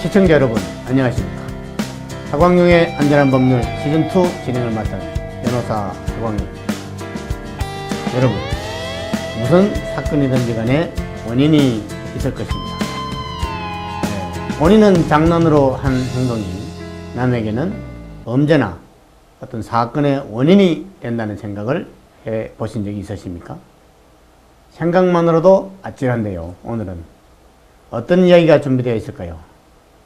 시청자 여러분, 안녕하십니까. 하광룡의 안전한 법률 시즌2 진행을 맡은 변호사 하광룡입니다. 여러분, 무슨 사건이든지 간에 원인이 있을 것입니다. 원인은 장난으로 한 행동이 남에게는 범죄나 어떤 사건의 원인이 된다는 생각을 해 보신 적이 있으십니까? 생각만으로도 아찔한데요. 오늘은 어떤 이야기가 준비되어 있을까요?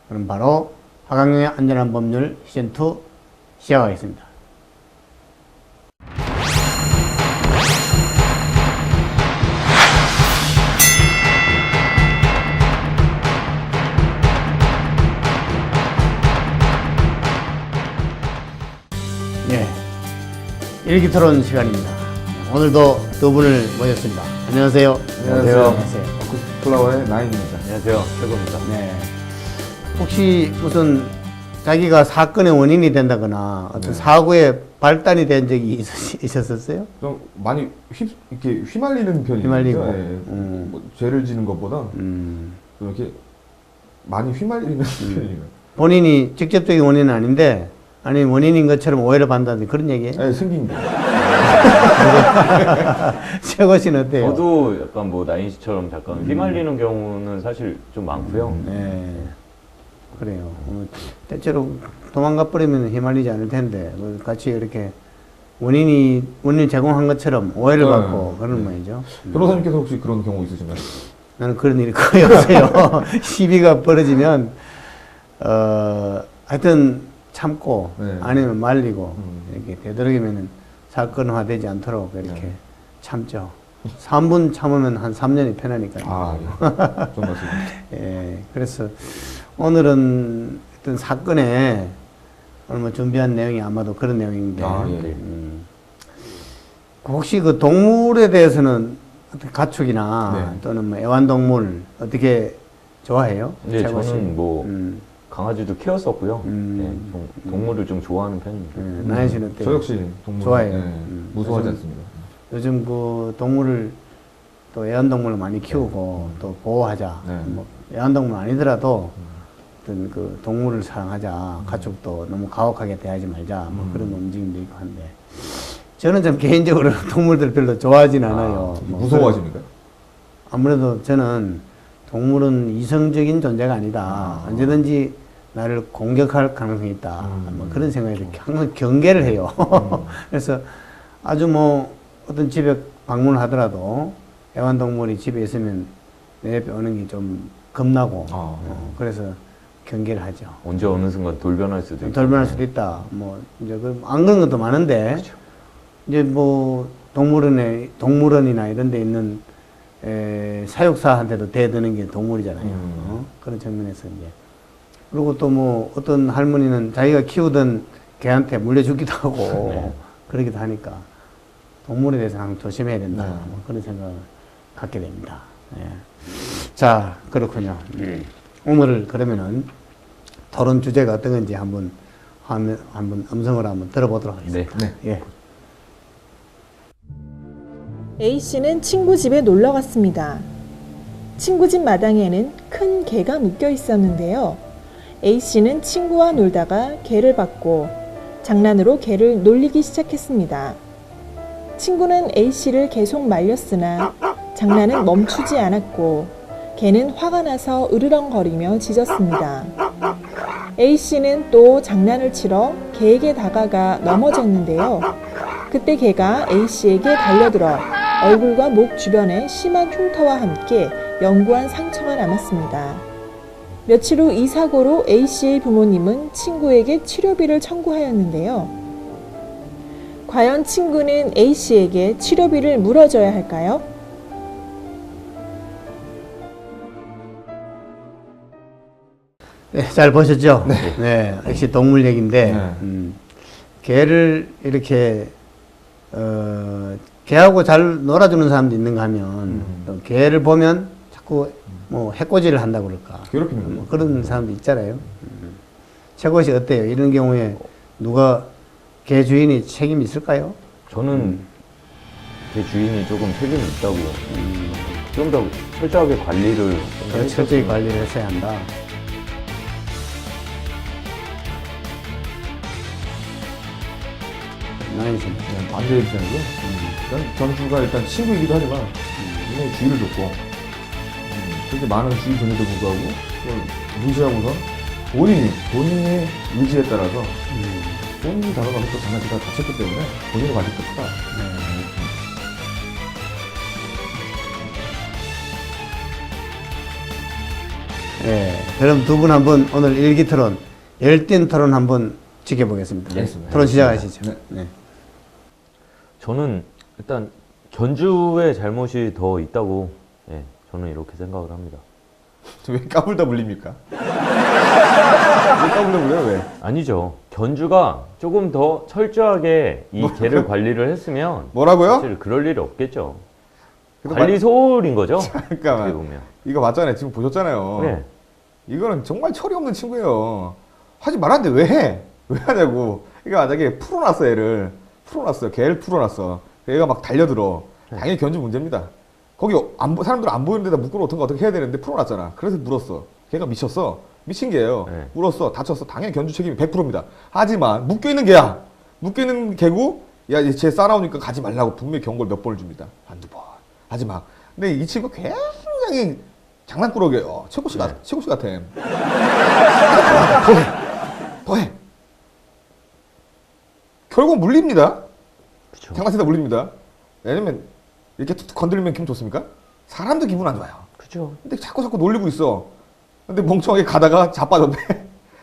그럼 바로 하광룡의 안전한 법률 시즌2 시작하겠습니다. 네, 일기토론 시간입니다. 오늘도 두 분을 모셨습니다. 안녕하세요. 안녕하세요. 플라워의 나인입니다. 안녕하세요. 최고입니다. 네. 혹시 무슨 자기가 사건의 원인이 된다거나 어떤 사고에 발단이 된 적이 있었어요? 좀 많이 이렇게 휘말리는 편이에요. 휘말리고. 네. 뭐 죄를 지는 것보다 좀 이렇게 많이 휘말리는 편이에요. 본인이 직접적인 원인은 아닌데, 아니 원인인 것처럼 오해를 받는다는 그런 얘기예요? 네, 생긴 게. 최고 씨는 어때요? 저도 약간 뭐 나인 씨처럼 약간 휘말리는 경우는 사실 좀 많고요. 네. 그래요. 때때로 도망가 버리면 휘말리지 않을 텐데, 같이 이렇게 원인을 제공한 것처럼 오해를 받고 그런 모양이죠. 변호사님께서 혹시 그런 경우 있으신가요? 나는 그런 일이 거의 없어요. 시비가 벌어지면, 하여튼 참고, 네. 아니면 말리고, 이렇게 되도록이면 사건화 되지 않도록 이렇게 참죠. 3분 참으면 한 3년이 편하니까요. 아, 예. 좀 맞습니다. 예, 그래서 오늘은 어떤 사건에 오늘 뭐 준비한 내용이 아마도 그런 내용인데, 아, 예. 혹시 그 동물에 대해서는 어떻게 가축이나 네. 또는 뭐 애완동물 어떻게 좋아해요? 네, 최고 씨? 저는 뭐 강아지도 키웠었고요. 네, 좀 동물을 좀 좋아하는 편입니다. 나연 씨는 어때요? 저 역시 동물 좋아해요. 네, 무서워하지 않습니다. 요즘 그 동물을 또 애완동물을 많이 키우고 또 보호하자. 네. 뭐 애완동물 아니더라도 어떤 그 동물을 사랑하자. 가축도 너무 가혹하게 대하지 말자. 뭐 그런 움직임도 있고 한데, 저는 좀 개인적으로 동물들 별로 좋아하진 않아요. 뭐 무서워하십니까? 아무래도 저는 동물은 이성적인 존재가 아니다. 언제든지 나를 공격할 가능성이 있다. 뭐 그런 생각이 들어요. 항상 경계를 해요. 그래서 아주 뭐 어떤 집에 방문을 하더라도 애완동물이 집에 있으면 내 옆에 오는 게 좀 겁나고, 그래서 경계를 하죠. 언제 어느 순간 돌변할 수도 있고. 돌변할 수도 있다. 뭐 이제 안 그런 것도 많은데, 그렇죠. 이제 뭐 동물원이나 이런 데 있는 사육사한테도 대드는 게 동물이잖아요. 그런 측면에서 이제. 그리고 또 뭐 어떤 할머니는 자기가 키우던 개한테 물려주기도 하고 네. 그러기도 하니까 동물에 대해서 항상 조심해야 된다. 뭐 그런 생각을 갖게 됩니다. 예. 자, 그렇군요. 오늘 그러면은 토론 주제가 어떤 건지 한번 음성으로 한번 들어보도록 하겠습니다. 네. 예. A씨는 친구 집에 놀러 갔습니다. 친구 집 마당에는 큰 개가 묶여 있었는데요. A씨는 친구와 놀다가 개를 받고 장난으로 개를 놀리기 시작했습니다. 친구는 A씨를 계속 말렸으나 장난은 멈추지 않았고 개는 화가 나서 으르렁거리며 짖었습니다. A씨는 또 장난을 치러 개에게 다가가 넘어졌는데요. 그때 개가 A씨에게 달려들어 얼굴과 목 주변에 심한 흉터와 함께 영구한 상처가 남았습니다. 며칠 후 이 사고로 A씨의 부모님은 친구에게 치료비를 청구하였는데요. 과연 친구는 A씨에게 치료비를 물어줘야 할까요? 네, 잘 보셨죠? 네. 역시 동물 얘기인데, 네. 개를 이렇게, 개하고 잘 놀아주는 사람도 있는가 하면, 또 개를 보면 자꾸 뭐 해코지를 한다고 그럴까. 괴롭힙니다. 뭐 그런 사람도 있잖아요. 최고시 어때요? 이런 경우에 누가 개 주인이 책임이 있을까요? 저는 개 주인이 조금 책임이 있다고 좀 더 철저하게 관리를 철저히 관리를 했어야 한다. 나인 씨. 그냥 반대 입장이고 일단 견주가 일단 친구이기도 하지만 굉장히 주의를 줬고 그렇게 많은 주의 존재도 불구하고 그걸 무시하고선 본인의 의지에 따라서 본인이 다가가서 또 장난치다 다쳤기 때문에 본인의 관심도 크다. 예, 그럼 두 분 한번 오늘 일기 토론, 열띤 토론 한번 지켜보겠습니다. 네. 토론 시작하시죠. 네. 네. 저는 일단 견주의 잘못이 더 있다고 저는 이렇게 생각을 합니다. 왜 까불다 물립니까? 왜 까불다 물려요? 왜? 아니죠. 견주가 조금 더 철저하게 이 개를 관리를 했으면 뭐라고요? 사실 그럴 일이 없겠죠. 근데 관리 소홀인 거죠. 잠깐만. 어떻게 보면. 이거 맞잖아요. 지금 보셨잖아요. 네. 이거는 정말 철이 없는 친구예요. 하지 말았는데 왜 해? 왜 하냐고. 이거 만약에 풀어놨어, 애를. 풀어놨어요. 개를 풀어놨어. 얘가 막 달려들어. 당연히 견주 문제입니다. 거기 사람들 안 보이는 데다 묶으러 어떻게 해야 되는데 풀어놨잖아. 그래서 물었어. 걔가 미쳤어. 미친 개예요. 네. 물었어. 다쳤어. 당연히 견주 책임이 100%입니다. 하지만 묶여있는 개야. 묶여있는 개고 야, 쟤 싸나오니까 가지 말라고 분명히 경고를 몇 번을 줍니다. 한두 번. 하지 마. 근데 이 친구 굉장히 장난꾸러기예요. 최고씨 같아. 더해. 결국 물립니다. 그쵸. 장난치다 물립니다. 왜냐면 이렇게 툭툭 건드리면 기분 좋습니까? 사람도 기분 안 좋아요. 그죠. 근데 자꾸 놀리고 있어. 근데 멍청하게 가다가 자빠졌네.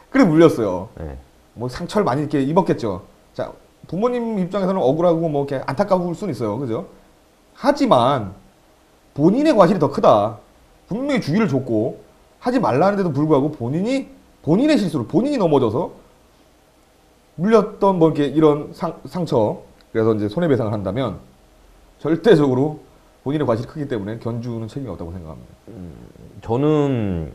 그래 물렸어요. 네. 뭐 상처를 많이 이렇게 입었겠죠. 자, 부모님 입장에서는 억울하고 뭐 이렇게 안타까울 수는 있어요. 그죠? 하지만 본인의 과실이 더 크다. 분명히 주의를 줬고 하지 말라는데도 불구하고 본인의 실수로 본인이 넘어져서 물렸던 뭐 이렇게 이런 상처 그래서 이제 손해배상을 한다면 절대적으로 본인의 과실이 크기 때문에 견주는 책임이 없다고 생각합니다. 저는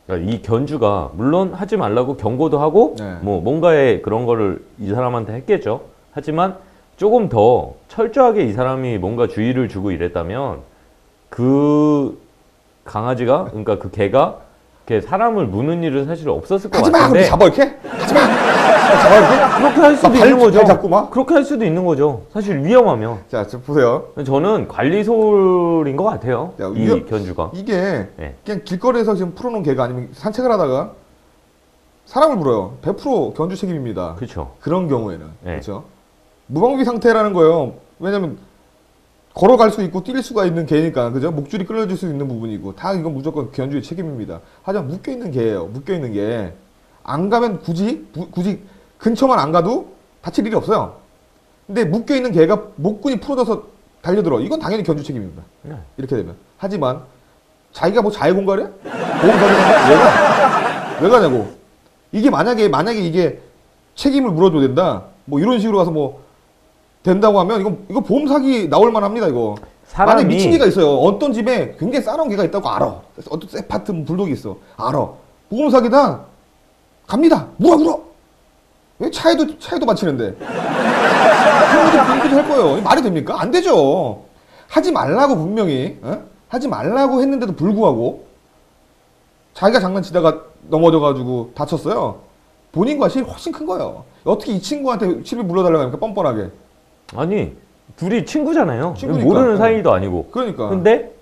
그러니까 이 견주가 물론 하지 말라고 경고도 하고 네. 뭐 뭔가의 그런 거를 이 사람한테 했겠죠. 하지만 조금 더 철저하게 이 사람이 뭔가 주의를 주고 이랬다면 그 강아지가 그러니까 그 개가 이렇게 사람을 무는 일은 사실 없었을 것 하지마! 같은데 그렇게 잡아 이렇게? 하지마! 잡아 이렇게? 그렇게 할 수도 발 있는 거죠. 잡고 막? 그렇게 할 수도 있는 거죠. 사실 위험하면. 자, 보세요. 저는 관리 소홀인 것 같아요. 야, 이 견주가. 이게 네. 그냥 길거리에서 지금 풀어놓은 개가 아니면 산책을 하다가 사람을 물어요. 100% 견주 책임입니다. 그렇죠. 그런 경우에는. 네. 그렇죠. 무방비 상태라는 거예요. 왜냐면 걸어갈 수 있고 뛸 수가 있는 개니까. 그죠? 목줄이 끊어질 수 있는 부분이고 다 이건 무조건 견주의 책임입니다. 하지만 묶여있는 개예요. 묶여있는 게. 안 가면 굳이 근처만 안 가도 다칠 일이 없어요. 근데 묶여있는 개가 목근이 풀어져서 달려들어. 이건 당연히 견주 책임입니다. 네. 이렇게 되면. 하지만 자기가 뭐 자해공갈해? 왜 가냐고. 이게 만약에 이게 책임을 물어줘야 된다. 뭐 이런 식으로 가서 뭐 된다고 하면 이거 보험 사기 나올 만합니다. 이거. 만약 미친 개가 있어요. 어떤 집에 굉장히 싸나운 개가 있다고 알아. 어떤 세파트 불독이 있어. 알아. 보험 사기다. 갑니다. 물어. 왜 차에도 맞히는데. 그런 것도 할 거예요. 말이 됩니까? 안 되죠. 하지 말라고 분명히 하지 말라고 했는데도 불구하고 자기가 장난치다가 넘어져가지고 다쳤어요. 본인 과실이 훨씬 큰 거예요. 어떻게 이 친구한테 시비 물러달라고 하니까 뻔뻔하게. 아니 둘이 친구잖아요. 친구니까. 모르는 사이도 아니고. 그러니까. 근데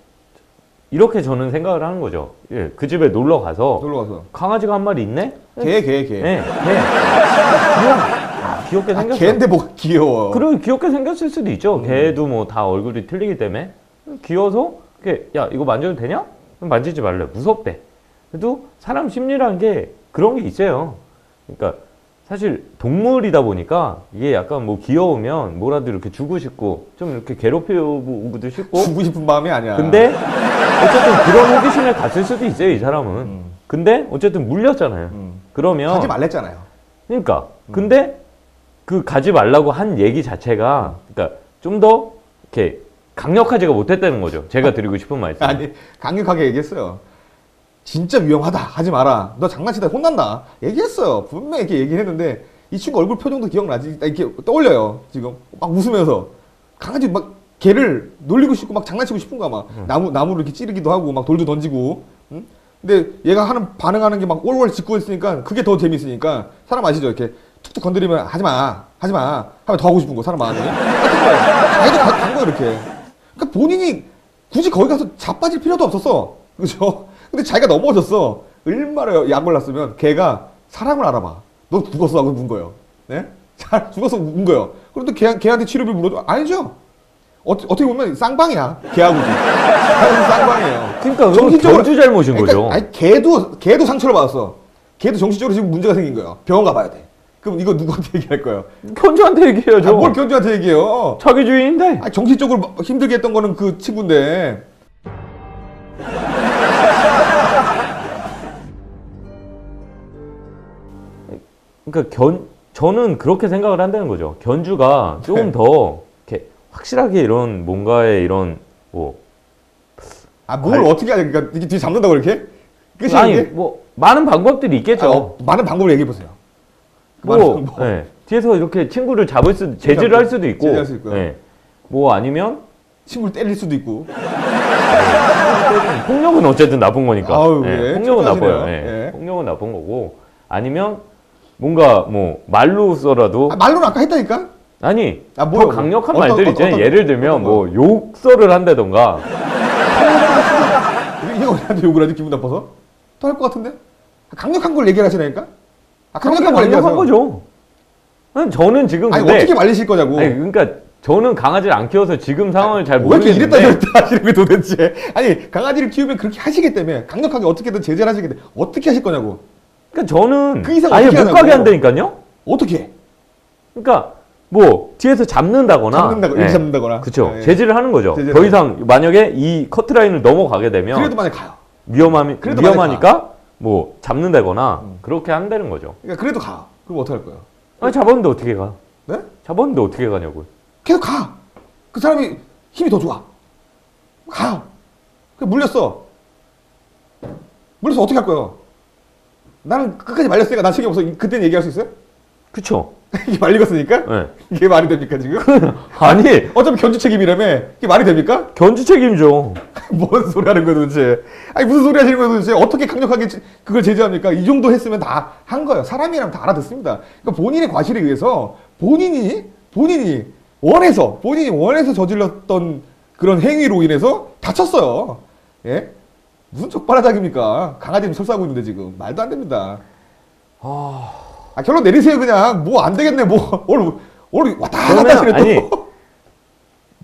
이렇게 저는 생각을 하는 거죠. 예, 그 집에 놀러 가서 강아지가 한 마리 있네? 개. 네, 귀엽게 생겼어. 개인데 뭐가 귀여워. 그리고 귀엽게 생겼을 수도 있죠. 개도 뭐 다 얼굴이 틀리기 때문에 귀여워서 야 이거 만져도 되냐? 만지지 말래. 무섭대. 그래도 사람 심리라는 게 그런 게 있어요. 그러니까 사실 동물이다 보니까 이게 약간 뭐 귀여우면 뭐라도 이렇게 주고 싶고 좀 이렇게 괴롭히고도 싶고 주고 싶은 마음이 아니야. 근데 어쨌든 그런 호기심에 갔을 수도 있어요. 이 사람은 근데 어쨌든 물렸잖아요. 그러면 가지 말랬잖아요. 그러니까 근데 그 가지 말라고 한 얘기 자체가 그러니까 좀 더 이렇게 강력하지가 못했다는 거죠. 제가 드리고 싶은 말씀. 아니 강력하게 얘기했어요. 진짜 위험하다. 하지 마라. 너 장난치다 혼난다. 얘기했어요. 분명히 이렇게 얘기했는데 이 친구 얼굴 표정도 기억나지? 이렇게 떠올려요. 지금 막 웃으면서 강아지 막 개를 놀리고 싶고 막 장난치고 싶은가 막 나무를 이렇게 찌르기도 하고 막 돌도 던지고. 응? 근데 얘가 하는 반응하는 게 막 올월 짖고 있으니까 그게 더 재밌으니까 사람 아시죠? 이렇게 툭툭 건드리면 하지 마 하면 더 하고 싶은 거 사람 마음이. 같은 거예요. 자기도 간 거예요 이렇게. 그러니까 본인이 굳이 거기 가서 자빠질 필요도 없었어. 그죠? 근데 자기가 넘어졌어. 얼마나 약 올랐으면 걔가 사람을 알아봐. 너 죽었어 하고 문 거예요. 네? 잘 죽었어 문 거예요. 그런데 걔한테 치료비 물어줘? 아니죠. 어떻게 보면 쌍방이야. 걔하고. 쌍방이에요. 그러니까 그건 견주 잘못인 거죠. 아니 걔도 상처를 받았어. 걔도 정신적으로 지금 문제가 생긴 거예요. 병원 가봐야 돼. 그럼 이거 누구한테 얘기할 거예요? 견주한테 얘기해야죠. 뭘 견주한테 얘기해요? 자기 주인인데. 정신적으로 힘들게 했던 거는 그 친구인데. 그러니까 저는 그렇게 생각을 한다는 거죠. 견주가 조금 더 이렇게 확실하게 이런 뭔가의 이런 뭐 뭘 어떻게 하냐? 그러니까 이렇게 뒤에 잡는다고 이렇게? 끝이 아니 이게? 뭐 많은 방법들이 있겠죠. 많은 방법을 얘기해 보세요. 네. 뒤에서 이렇게 친구를 제지를 할 수도 있고, 제지할 수 있고요. 네. 뭐 아니면 친구를 때릴 수도 있고. 폭력은 어쨌든 나쁜 거니까. 아유, 네. 예. 폭력은 착하시네요. 나빠요. 네. 예. 폭력은 나쁜 거고 아니면 뭔가 뭐 말로서라도 말로는 아까 했다니까? 아니 뭐요? 더 강력한 어떤- 말들 있잖아요. 어떤- 예를 들면 어떤 뭐 욕설을 한다던가. 이게 어디한테 욕을 하지 기분 나빠서? 또 할 것 같은데? 강력한 걸 얘기를 하시라니까? 강력한 걸 얘기하세요. 거죠. 저는 지금 아니 근데 어떻게 말리실 거냐고. 아니 그러니까 저는 강아지를 안 키워서 지금 상황을 잘 왜 이렇게 모르겠는데 이랬다 저랬다 하시는 거예요 도대체? 아니 강아지를 키우면 그렇게 하시기 때문에 강력하게 어떻게든 제재를 하시기 때문에 어떻게 하실 거냐고. 그러니까 저는 그 이상 아예 어떻게 못 하냐고. 가게 한다니까요. 어떻게? 그러니까 뭐 뒤에서 잡는다거나 이렇게 잡는다거나. 그렇죠. 예. 제지를 하는 거죠. 제지를 더 하는 이상 만약에 이 커트라인을 넘어가게 되면 그래도 만약 가요. 그래도 위험하니까 뭐 잡는다거나 그렇게 한다는 거죠. 그러니까 그래도 가. 그럼 어떻게 할 거예요? 아니 잡았는데 어떻게 가? 네? 잡았는데 어떻게 가냐고요. 계속 가. 그 사람이 힘이 더 좋아. 가. 그 물렸어. 물려서 어떻게 할 거예요? 나는 끝까지 말렸으니까 난 책임 없어. 그때는 얘기할 수 있어요? 그쵸? 이게 말리겠으니까? 네. 이게 말이 됩니까 지금? 아니 어차피 견주 책임이라며. 이게 말이 됩니까? 견주 책임져. 뭔 소리 하는 거예요 도대체? 아니 무슨 소리 하시는 거예요 도대체? 어떻게 강력하게 그걸 제재합니까? 이 정도 했으면 다 한 거예요. 사람이라면 다 알아듣습니다. 그러니까 본인의 과실에 의해서 본인이 원해서 저질렀던 그런 행위로 인해서 다쳤어요. 예? 무슨 적반하장입니까? 강아지는 설사하고 있는데 지금 말도 안 됩니다. 결론 내리세요 그냥. 뭐 안 되겠네 뭐 오늘 왔다 갔다 하시네 또. 아니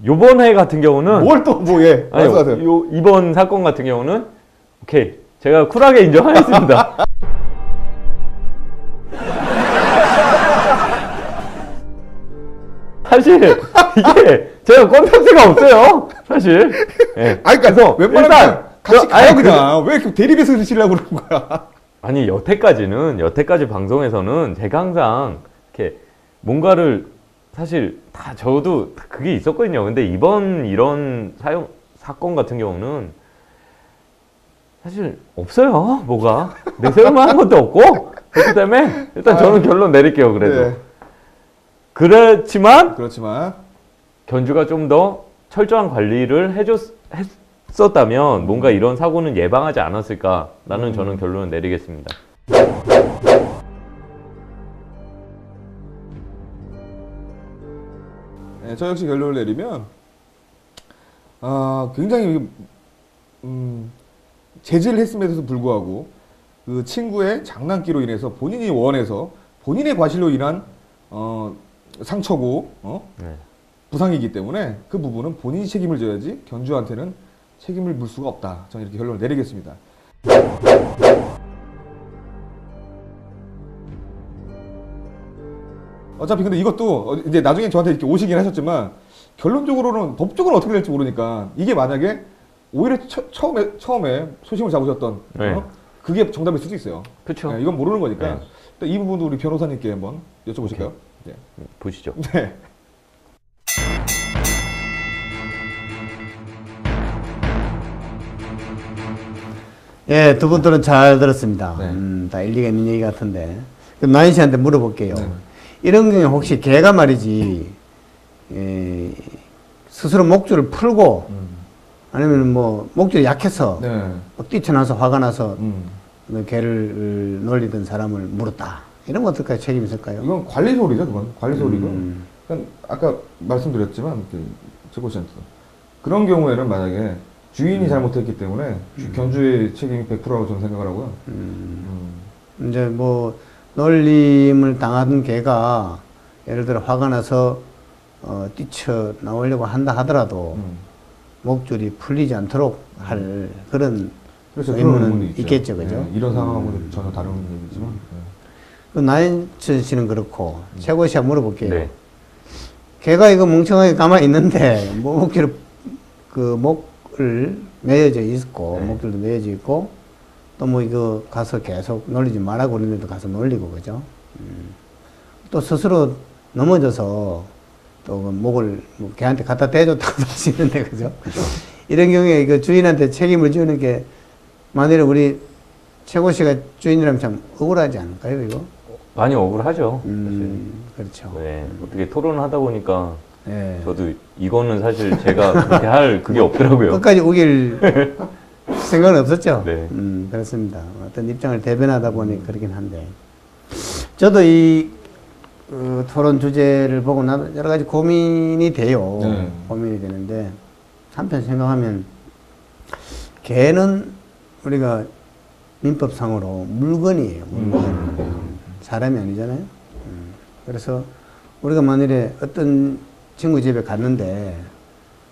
요번 해 같은 경우는 뭘 또 뭐 예. 아니 말씀하세요. 이번 사건 같은 경우는 오케이 제가 쿨하게 인정하겠습니다. 사실 이게 제가 콘텐츠가 없어요. 사실. 예. 아니 그러니까 웬만하면 같이 가요 아니, 그냥. 왜 이렇게 대립해서 드시려고 그러는 거야? 아니 여태까지 방송에서는 제가 항상 이렇게 뭔가를 사실 다 저도 그게 있었거든요. 근데 이번 이런 사건 같은 경우는 사실 없어요. 뭐가 내세울만 한 것도 없고 그렇기 때문에 일단 저는 결론 내릴게요. 그래도 네. 그렇지만 견주가 좀 더 철저한 관리를 했었다면 뭔가 이런 사고는 예방하지 않았을까라는 저는 결론을 내리겠습니다. 네, 저 역시 결론을 내리면 굉장히 제지를 했음에도 불구하고 그 친구의 장난기로 인해서 본인이 원해서 본인의 과실로 인한 상처고 네. 부상이기 때문에 그 부분은 본인이 책임을 져야지 견주한테는 책임을 물 수가 없다. 저는 이렇게 결론을 내리겠습니다. 어차피 근데 이것도 이제 나중에 저한테 이렇게 오시긴 하셨지만 결론적으로는 법적으로 어떻게 될지 모르니까 이게 만약에 오히려 처음에 소심을 잡으셨던 네. 그게 정답일 수도 있어요. 그렇죠. 네, 이건 모르는 거니까 네. 일단 이 부분도 우리 변호사님께 한번 여쭤보실까요? 네. 보시죠. 네. 예, 두 분들은 잘 들었습니다. 네. 다 일리가 있는 얘기 같은데. 그럼 나인 씨한테 물어볼게요. 네. 이런 경우에 혹시 개가 말이지, 스스로 목줄을 풀고, 아니면 뭐, 목줄이 약해서, 네. 막 뛰쳐나서 화가 나서, 음. 개를 놀리던 사람을 물었다. 이런 거 어떨까요? 책임 있을까요? 이건 관리 소리죠, 그건 관리 소리고. 음. 그러니까 아까 말씀드렸지만 최고 씨한테 그런 경우에는 만약에 주인이 잘못했기 때문에 견주의 책임이 100%라고 저는 생각을 하고요. 이제 뭐, 놀림을 당하던 개가, 예를 들어 화가 나서, 뛰쳐 나오려고 한다 하더라도, 목줄이 풀리지 않도록 할 그런 그래서 의무는 그런 의문이 있죠. 있겠죠, 그죠? 네, 이런 상황하고는 전혀 다른 얘기지만. 그 나인천 씨는 그렇고, 최고 씨가 물어볼게요. 네. 개가 이거 멍청하게 가만히 있는데, 뭐 목줄을, 그 목을 매여져 있고, 네. 목줄도 매여져 있고, 또 뭐 이거 가서 계속 놀리지 말라고 그러는데도 가서 놀리고, 그죠? 또 스스로 넘어져서, 또그 목을 뭐 개한테 갖다 대줬다고 하시는데, 그죠? 이런 경우에 그 주인한테 책임을 지우는 게, 만일에 우리 최고 씨가 주인이라면 참 억울하지 않을까요, 이거? 많이 억울하죠. 그렇죠. 사실. 네. 어떻게 토론하다 보니까 예. 저도 이거는 사실 제가 그렇게 할 그게 없더라고요. 끝까지 우길 생각은 없었죠? 네. 그렇습니다. 어떤 입장을 대변하다 보니 그러긴 한데. 저도 이 토론 주제를 보고 나도 여러 가지 고민이 돼요. 네. 고민이 되는데, 한편 생각하면, 개는 우리가 민법상으로 물건이에요, 물건. 사람이 아니잖아요. 그래서 우리가 만일에 어떤 친구 집에 갔는데,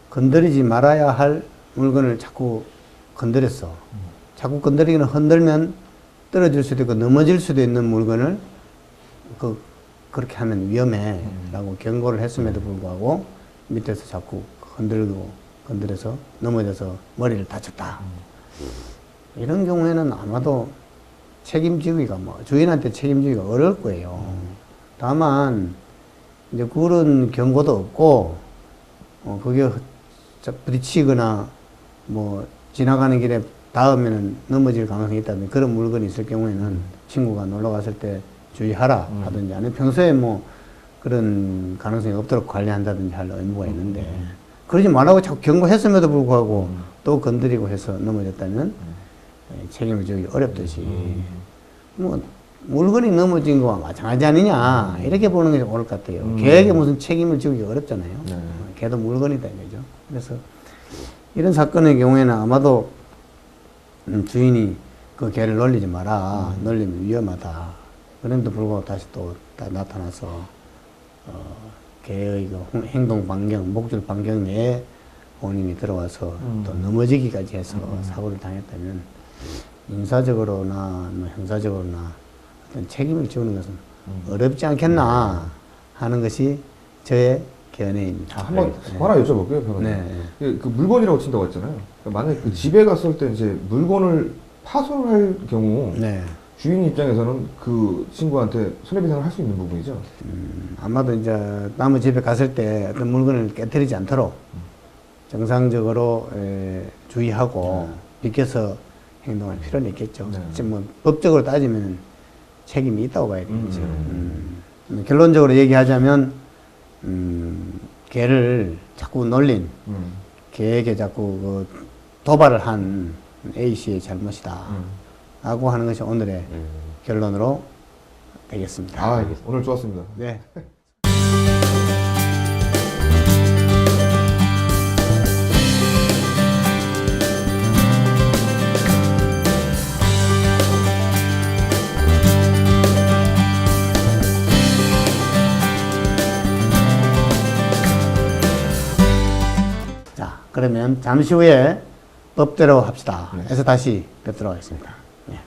건드리지 말아야 할 물건을 자꾸 건드렸어. 자꾸 건드리기는 흔들면 떨어질 수도 있고 넘어질 수도 있는 물건을 그렇게 하면 위험해 라고 경고를 했음에도 불구하고 밑에서 자꾸 건드려서 넘어져서 머리를 다쳤다. 이런 경우에는 아마도 책임지기가 주인한테 책임지기가 어려울 거예요. 다만 이제 그런 경고도 없고 그게 부딪히거나 뭐 지나가는 길에 닿으면 넘어질 가능성이 있다든지 그런 물건이 있을 경우에는 친구가 놀러 갔을 때 주의하라 하든지, 아니면 평소에 뭐 그런 가능성이 없도록 관리한다든지 할 의무가 있는데, 그러지 말라고 자꾸 경고했음에도 불구하고 또 건드리고 해서 넘어졌다면 책임을 지기 어렵듯이, 뭐 물건이 넘어진 거와 마찬가지 아니냐, 이렇게 보는 게 옳을 것 같아요. 개에게 무슨 책임을 지기 어렵잖아요. 네. 개도 물건이다 이거죠. 그래서 이런 사건의 경우에는 아마도 주인이 그 개를 놀리지 마라, 놀리면 위험하다. 그런데도 불구하고 다시 또 나타나서 개의 그 행동 반경, 목줄 반경 내에 본인이 들어와서 또 넘어지기까지 해서 사고를 당했다면 인사적으로나 뭐 형사적으로나 어떤 책임을 지우는 것은 어렵지 않겠나 하는 것이 저의 견해입니다. 한번 하나 여쭤볼게요, 변호사님. 네. 그 물건이라고 친다고 했잖아요. 그러니까 만약에 그 집에 갔을 때 이제 물건을 파손할 경우 네. 주인 입장에서는 그 친구한테 손해배상을 할 수 있는 부분이죠. 아마도 이제 남의 집에 갔을 때 어떤 물건을 깨뜨리지 않도록 정상적으로 주의하고 비켜서 행동할 필요는 있겠죠. 네. 지금 뭐 법적으로 따지면 책임이 있다고 봐야 되겠죠. 결론적으로 얘기하자면 개를 자꾸 놀린, 개에게 자꾸 그 도발을 한 A 씨의 잘못이다 라고 하는 것이 오늘의 결론으로 되겠습니다. 아, 오늘 좋았습니다. 네. 자, 그러면 잠시 후에 법대로 합시다. 해서 다시 뵙도록 하겠습니다. 네.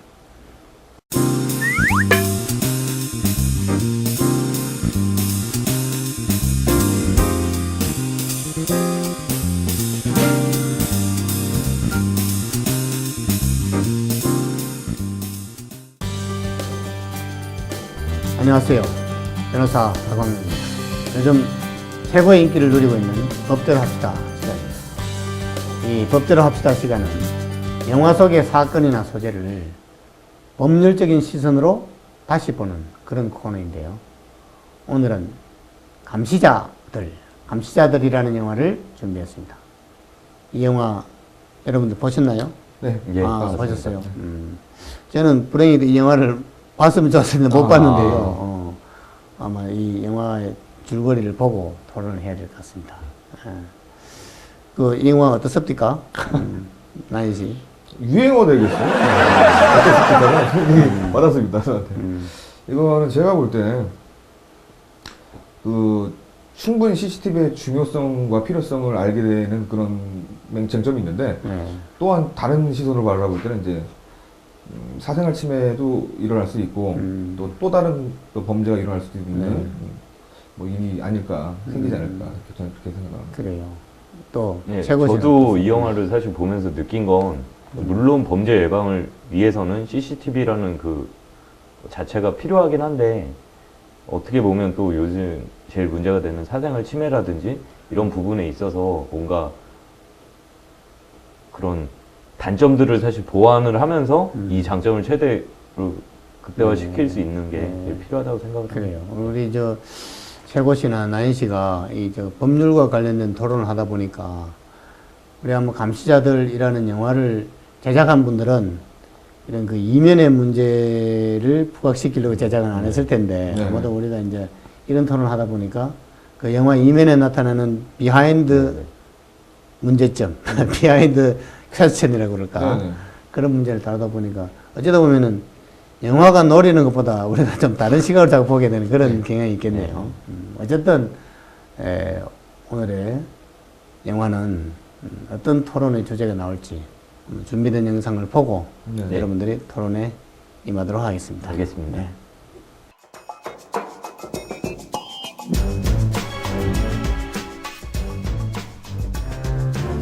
안녕하세요. 변호사 박광민입니다. 요즘 최고의 인기를 누리고 있는 법대로 합시다 시간입니다. 이 법대로 합시다 시간은 영화 속의 사건이나 소재를 법률적인 시선으로 다시 보는 그런 코너인데요. 오늘은 감시자들이라는 영화를 준비했습니다. 이 영화 여러분들 보셨나요? 네. 예, 아, 보셨어요. 저는 불행히도 이 영화를 봤으면 좋았는데 못 봤는데요. 아마 이 영화의 줄거리를 보고 토론을 해야 될 것 같습니다. 이 영화 어떻습니까? 나이 씨. 유행어 되겠어요? 어떻습니까? 받았습니다, 저한테. 이거는 제가 볼 때, 충분히 CCTV의 중요성과 필요성을 알게 되는 그런 맹점이 있는데, 또한 다른 시선으로 바라볼 때는 이제, 사생활 침해도 일어날 수 있고, 또 다른 또 범죄가 일어날 수도 있는, 뭐 일이 아닐까, 생기지 않을까, 저는 그렇게 생각합니다. 그래요. 또, 예, 최고죠. 저도 이 영화를 사실 보면서 느낀 건 물론 범죄 예방을 위해서는 CCTV라는 그 자체가 필요하긴 한데 어떻게 보면 또 요즘 제일 문제가 되는 사생활 침해라든지 이런 부분에 있어서 뭔가 그런 단점들을 사실 보완을 하면서 이 장점을 최대로 극대화시킬 수 있는 게 제일 필요하다고 생각합니다. 그래요. 우리 최고 씨나 나인 씨가 법률과 관련된 토론을 하다 보니까 우리 한번 감시자들이라는 영화를 제작한 분들은 이런 그 이면의 문제를 부각시키려고 제작은 안 했을 텐데 아마도 우리가 이제 이런 토론을 하다 보니까 그 영화 이면에 나타나는 비하인드 문제점, 비하인드 퀘스천이라고 그럴까 그런 문제를 다루다 보니까 어쩌다 보면은 영화가 노리는 것보다 우리가 좀 다른 시각을 자꾸 보게 되는 그런 경향이 있겠네요. 어쨌든 오늘의 영화는 어떤 토론의 주제가 나올지 준비된 영상을 보고 여러분들이 토론에 임하도록 하겠습니다. 알겠습니다. 네.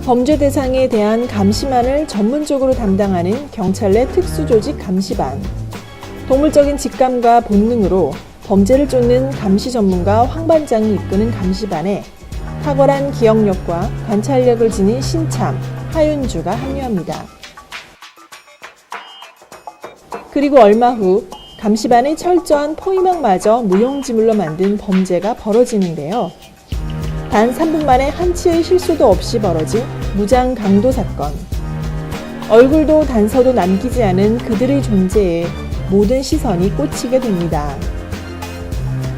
범죄 대상에 대한 감시만을 전문적으로 담당하는 경찰 내 특수조직 감시반. 동물적인 직감과 본능으로 범죄를 쫓는 감시 전문가 황 반장이 이끄는 감시반에 탁월한 기억력과 관찰력을 지닌 신참, 하윤주가 합류합니다. 그리고 얼마 후 감시반의 철저한 포위망마저 무용지물로 만든 범죄가 벌어지는데요. 단 3분 만에 한치의 실수도 없이 벌어진 무장 강도 사건. 얼굴도 단서도 남기지 않은 그들의 존재에 모든 시선이 꽂히게 됩니다.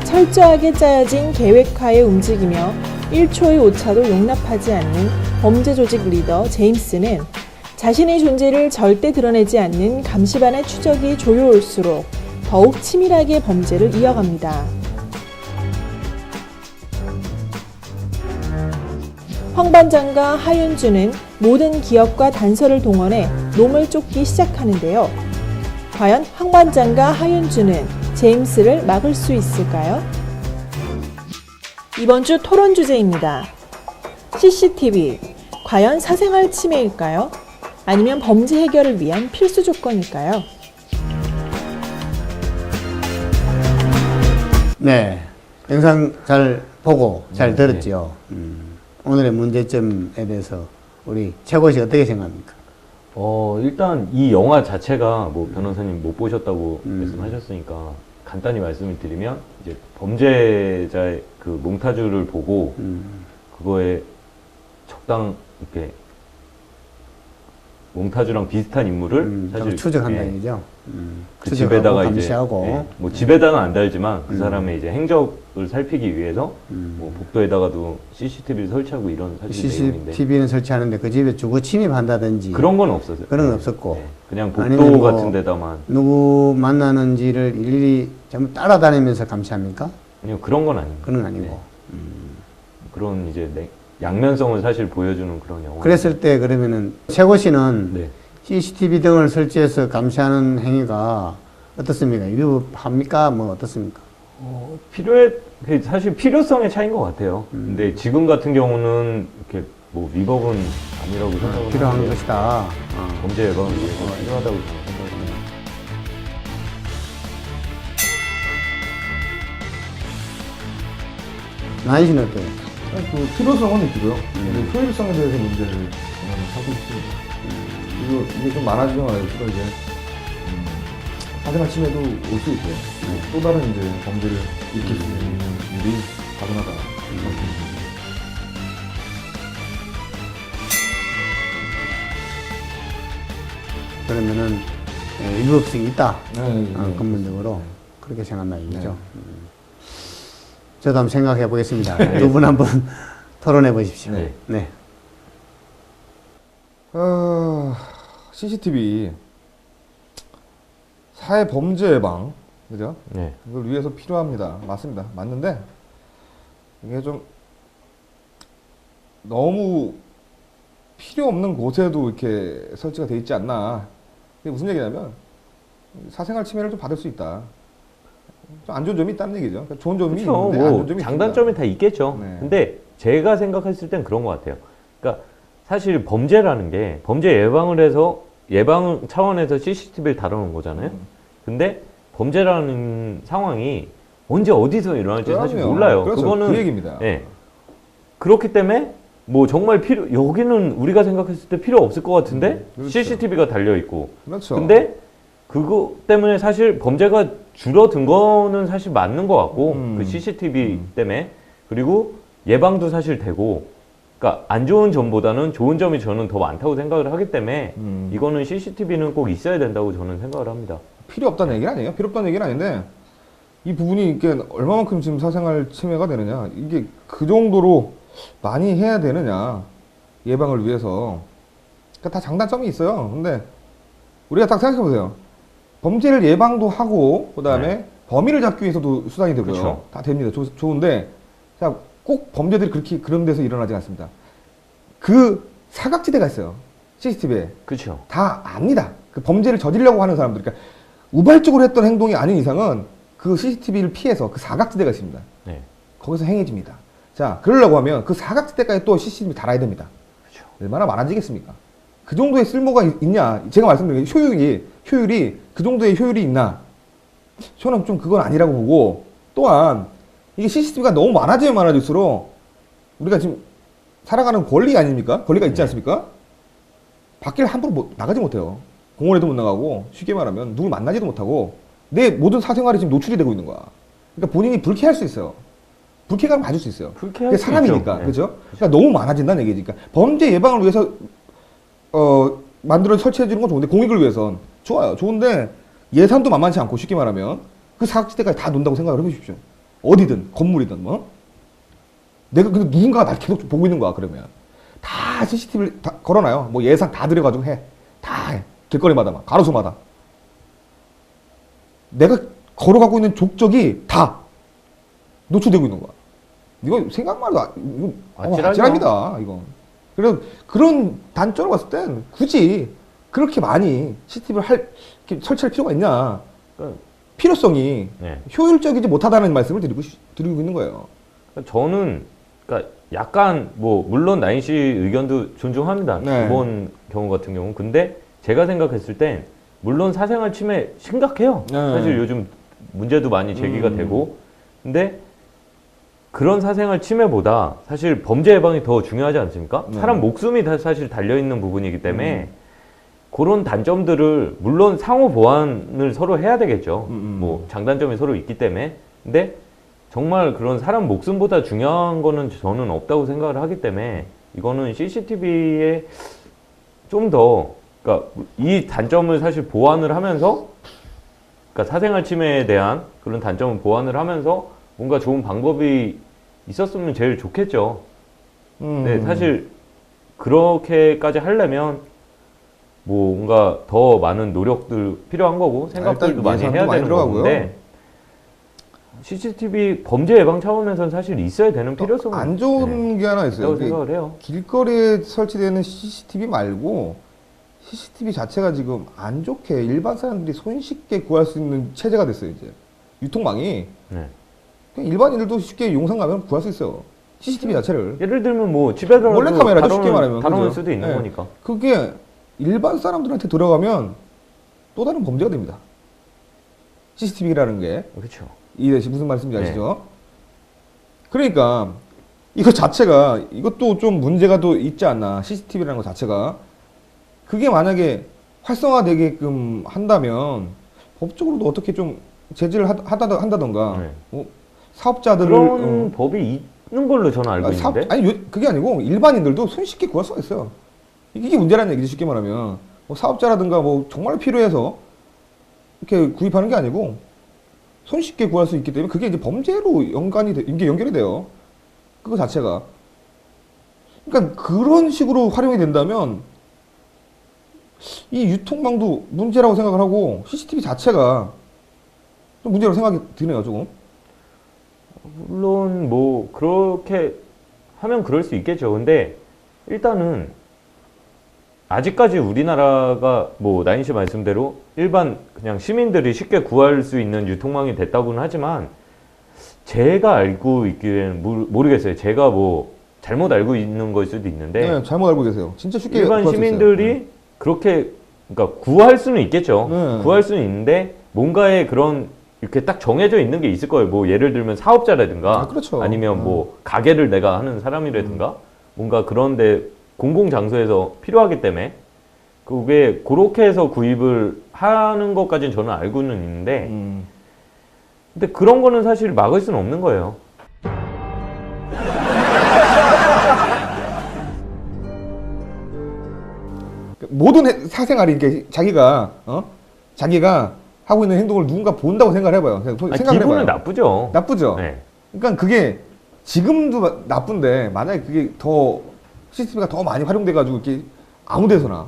철저하게 짜여진 계획하에 움직이며 1초의 오차도 용납하지 않는 범죄 조직 리더 제임스는 자신의 존재를 절대 드러내지 않는 감시반의 추적이 조여올수록 더욱 치밀하게 범죄를 이어갑니다. 황 반장과 하윤주는 모든 기억과 단서를 동원해 놈을 쫓기 시작하는데요. 과연 황 반장과 하윤주는 제임스를 막을 수 있을까요? 이번 주 토론 주제입니다. CCTV, 과연 사생활 침해일까요? 아니면 범죄 해결을 위한 필수 조건일까요? 네. 영상 잘 보고 잘 들었죠. 오늘의 문제점에 대해서 우리 최고 씨 어떻게 생각합니까? 일단 이 영화 자체가 뭐 변호사님 못 보셨다고 말씀하셨으니까 간단히 말씀을 드리면 이제 범죄자의 그 몽타주를 보고 그거에 적당 이렇게 몽타주랑 비슷한 인물을 사실 추적한다는 얘기죠. 그 집에다가 이제 감시하고 뭐 집에다는 안 달지만 그 사람의 이제 행적을 살피기 위해서 뭐 복도에다가도 CCTV를 설치하고 이런 사실 내용인데 CCTV는 설치하는데 그 집에 주거 침입한다든지 그런 건 없었어요. 그런 건 없었고 그냥 아니면 복도 뭐 같은 데다만 누구 만나는지를 일일이 전부 따라다니면서 감시합니까? 아니요 그런 건 아닙니다. 그건 아니고. 그런 이제 양면성을 사실 보여주는 그런 영화. 그랬을 때 그러면은 최고 씨는 네. CCTV 등을 설치해서 감시하는 행위가 어떻습니까? 위법합니까? 뭐 어떻습니까? 사실 필요성의 차이인 것 같아요. 근데 지금 같은 경우는 이렇게 뭐 위법은 아니라고 생각을 필요한 하는데 것이다. 범죄 예방을 위해서 필요하다고 생각합니다. 나인 씨는 어때요? 그 필요성은 있고요. 근데 효율성에 대해서 문제를 저는 하고 있습니다. 이게 좀 많아지면 많아질수록 이제 사생활 침해도 올 수 있고요. 또 다른 이제 범죄를 일으킬 수 있는 일이 가능하다. 그러면은 위법성이 있다. 네, 근본적으로 그렇게 생각한다 이거죠. 저도 한번 생각해 보겠습니다. 두 분 한번 토론해 보십시오. 네. 네. CCTV 사회 범죄 예방, 그죠? 네. 이걸 위해서 필요합니다. 맞습니다. 맞는데 이게 좀 너무 필요 없는 곳에도 이렇게 설치가 돼 있지 않나. 이게 무슨 얘기냐면 사생활 침해를 좀 받을 수 있다. 좀 안 좋은 점이 있다는 얘기죠. 그러니까 좋은 점이 그렇죠. 있는데 안 뭐 좋은 점이 장단점이 있습니다. 다 있겠죠. 네. 근데 제가 생각했을 땐 그런 것 같아요. 그러니까 사실 범죄라는 게 범죄 예방을 해서 예방 차원에서 CCTV를 다루는 거잖아요. 근데 범죄라는 상황이 언제 어디서 일어날지 사실 그럼요. 몰라요. 그렇죠. 그거는 그 얘기입니다. 예. 그렇기 때문에 뭐 정말 여기는 우리가 생각했을 때 필요 없을 것 같은데 그렇죠. CCTV가 달려 있고. 그렇죠. 근데 그거 때문에 사실 범죄가 줄어든 거는 사실 맞는 것 같고 그 CCTV 때문에 그리고 예방도 사실 되고 그러니까 안 좋은 점보다는 좋은 점이 저는 더 많다고 생각을 하기 때문에 이거는 CCTV는 꼭 있어야 된다고 저는 생각을 합니다. 필요 없다는 얘기는 아니에요. 필요 없다는 얘기는 아닌데 이 부분이 이게 얼마만큼 지금 사생활 침해가 되느냐, 이게 그 정도로 많이 해야 되느냐, 예방을 위해서. 그러니까 다 장단점이 있어요. 근데 우리가 딱 생각해 보세요. 범죄를 예방도 하고 그다음에 범인을 잡기 위해서도 수단이 되고요. 그쵸. 다 됩니다. 좋은데 자, 꼭 범죄들이 그렇게 그런 데서 일어나지 않습니다. 그 사각지대가 있어요. CCTV에. 그렇죠. 다 압니다. 그 범죄를 저지르려고 하는 사람들, 그러니까 우발적으로 했던 행동이 아닌 이상은 그 CCTV를 피해서 그 사각지대가 있습니다. 네. 거기서 행해집니다. 자, 그러려고 하면 그 사각지대까지 또 CCTV 달아야 됩니다. 그렇죠. 얼마나 많아지겠습니까? 그 정도의 쓸모가 있냐? 제가 말씀드린 효율이 그 정도의 효율이 있나? 저는 좀 그건 아니라고 보고, 또한 이게 CCTV가 너무 많아지면 많아질수록 우리가 지금 살아가는 권리 아닙니까? 권리가 있지 않습니까? 밖을 함부로 나가지 못해요. 공원에도 못 나가고, 쉽게 말하면 누굴 만나지도 못하고, 내 모든 사생활이 지금 노출이 되고 있는 거야. 그러니까 본인이 불쾌할 수 있어요. 불쾌감을 가질 수 있어요. 불쾌할 그게 수 사람이니까, 있죠. 그죠? 그러니까 너무 많아진다는 얘기니까. 범죄 예방을 위해서 만들어 설치해 주는 건 좋은데, 공익을 위해선 좋아요. 좋은데 예산도 만만치 않고, 쉽게 말하면 그 사각지대까지 다 논다고 생각을 해보십시오. 어디든 건물이든 뭐. 내가 근데 누군가가 날 계속 보고 있는 거야. 그러면 다 CCTV를 다 걸어놔요. 뭐 예산 다 들여가지고 해. 다 해. 길거리마다 막 가로수마다. 내가 걸어가고 있는 족적이 다 노출되고 있는 거야. 이거 생각만 해도 이거 아찔하죠. 아찔합니다. 이거. 그래서 그런 단점을 봤을 땐 굳이 그렇게 많이 CCTV를 이렇게 설치할 필요가 있냐. 그러니까 필요성이 네. 효율적이지 못하다는 말씀을 드리고 있는 거예요. 저는 그러니까 약간 뭐 물론 나인 씨 의견도 존중합니다. 네. 이번 경우 같은 경우 근데 제가 생각했을 땐 물론 사생활 침해 심각해요. 네. 사실 요즘 문제도 많이 제기가 되고 근데 그런 사생활 침해보다 사실 범죄 예방이 더 중요하지 않습니까? 네. 사람 목숨이 다 사실 달려있는 부분이기 때문에 그런 단점들을 물론 상호 보완을 서로 해야 되겠죠. 뭐 장단점이 서로 있기 때문에 근데 정말 그런 사람 목숨보다 중요한 거는 저는 없다고 생각을 하기 때문에 이거는 CCTV에 좀 더 그러니까 이 단점을 사실 보완을 하면서 그러니까 사생활 침해에 대한 그런 단점을 보완을 하면서 뭔가 좋은 방법이 있었으면 제일 좋겠죠. 근데 사실 그렇게까지 하려면 뭔가 더 많은 노력들 필요한 거고 생각들도 일단 많이 예산도 해야 많이 되는 들어가고요. 건데 CCTV 범죄 예방 차원에서는 사실 있어야 되는 필요성은 안 좋은 게 하나 있어요. 있다고 생각을 해요. 길거리에 설치되는 CCTV 말고 CCTV 자체가 지금 안 좋게 일반 사람들이 손쉽게 구할 수 있는 체제가 됐어요. 이제 유통망이 네. 그냥 일반인들도 쉽게 용산 가면 구할 수 있어요. CCTV 자체를. 예를 들면 뭐 집에서 몰래카메라죠, 쉽게 말하면. 다루는 그죠? 수도 있는 네. 거니까. 그게 일반 사람들한테 들어가면 또 다른 범죄가 됩니다. CCTV라는 게. 그렇죠. 이해되시 무슨 말씀인지 네. 아시죠? 그러니까 이거 자체가 이것도 좀 문제가 또 있지 않나. CCTV라는 것 자체가 그게 만약에 활성화되게끔 한다면 법적으로도 어떻게 좀 제재를 한다던가 네. 사업자들을 그런 법이 있는 걸로 저는 알고 있는데. 그게 아니고 일반인들도 손쉽게 구할 수가 있어요. 이게 문제라는 얘기지 쉽게 말하면 뭐 사업자라든가 뭐 정말 필요해서 이렇게 구입하는 게 아니고 손쉽게 구할 수 있기 때문에 그게 이제 범죄로 이게 연결이 돼요. 그거 자체가. 그러니까 그런 식으로 활용이 된다면 이 유통망도 문제라고 생각을 하고 CCTV 자체가 좀 문제라고 생각이 드네요, 조금. 물론 뭐 그렇게 하면 그럴 수 있겠죠. 근데 일단은 아직까지 우리나라가 뭐 나인 씨 말씀대로 일반 그냥 시민들이 쉽게 구할 수 있는 유통망이 됐다고는 하지만 제가 알고 있기에는 모르겠어요. 제가 뭐 잘못 알고 있는 걸 수도 있는데 네, 잘못 알고 계세요. 진짜 쉽게 일반 구할 수 시민들이 있어요. 그렇게 그러니까 구할 수는 있겠죠. 네. 구할 수는 있는데 뭔가의 그런 이렇게 딱 정해져 있는 게 있을 거예요. 뭐 예를 들면 사업자라든가 그렇죠. 아니면 뭐 가게를 내가 하는 사람이라든가 뭔가 그런데 공공 장소에서 필요하기 때문에 그게 그렇게 해서 구입을 하는 것까지는 저는 알고는 있는데 근데 그런 거는 사실 막을 수는 없는 거예요. 모든 사생활이 이렇게 자기가 하고 있는 행동을 누군가 본다고 생각을 해봐요. 생각을 기분은 해봐요. 나쁘죠. 나쁘죠. 네. 그러니까 그게 지금도 나쁜데 만약에 그게 더 CCTV가 더 많이 활용돼가지고 이렇게 아무데서나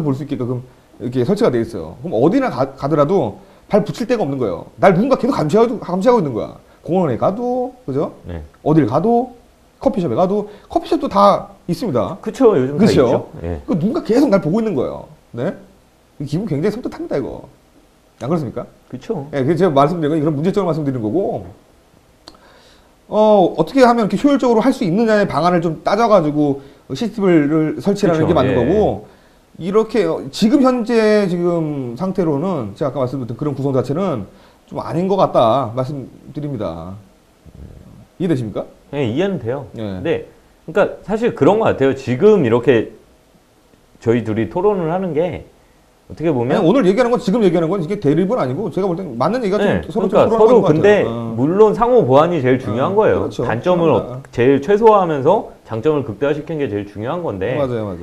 볼 수 있게끔 이렇게 설치가 돼 있어요. 그럼 어디나 가더라도 발 붙일 데가 없는 거예요. 날 누군가 계속 감시하고 있는 거야. 공원에 가도 그죠? 네. 어딜 가도 커피숍에 가도 커피숍도 다 있습니다. 그쵸, 요즘 다 그쵸? 있죠. 예. 그 누군가 계속 날 보고 있는 거예요. 네? 이 기분 굉장히 섬뜩합니다 이거. 안 그렇습니까? 그쵸. 예, 그래서 제가 말씀드린 건 이런 문제점을 말씀드리는 거고, 어떻게 하면 이렇게 효율적으로 할 수 있느냐의 방안을 좀 따져가지고 CCTV를 설치하는 그쵸, 게 맞는 예. 거고, 이렇게 지금 현재 지금 상태로는 제가 아까 말씀드렸던 그런 구성 자체는 좀 아닌 것 같다 말씀드립니다. 이해되십니까? 예, 이해는 돼요. 예. 근데 그러니까 사실 그런 것 같아요. 지금 이렇게 저희 둘이 토론을 하는 게 어떻게 보면 아니, 오늘 얘기하는 건 지금 얘기하는 건 이게 대립은 아니고 제가 볼 때는 맞는 얘기가 네, 좀 서로 그러니까 좀 토론하는 서로 것 근데 같아요. 물론 상호 보완이 제일 중요한 거예요. 그렇죠. 단점을 그렇습니다. 제일 최소화하면서 장점을 극대화시키는 게 제일 중요한 건데 맞아요.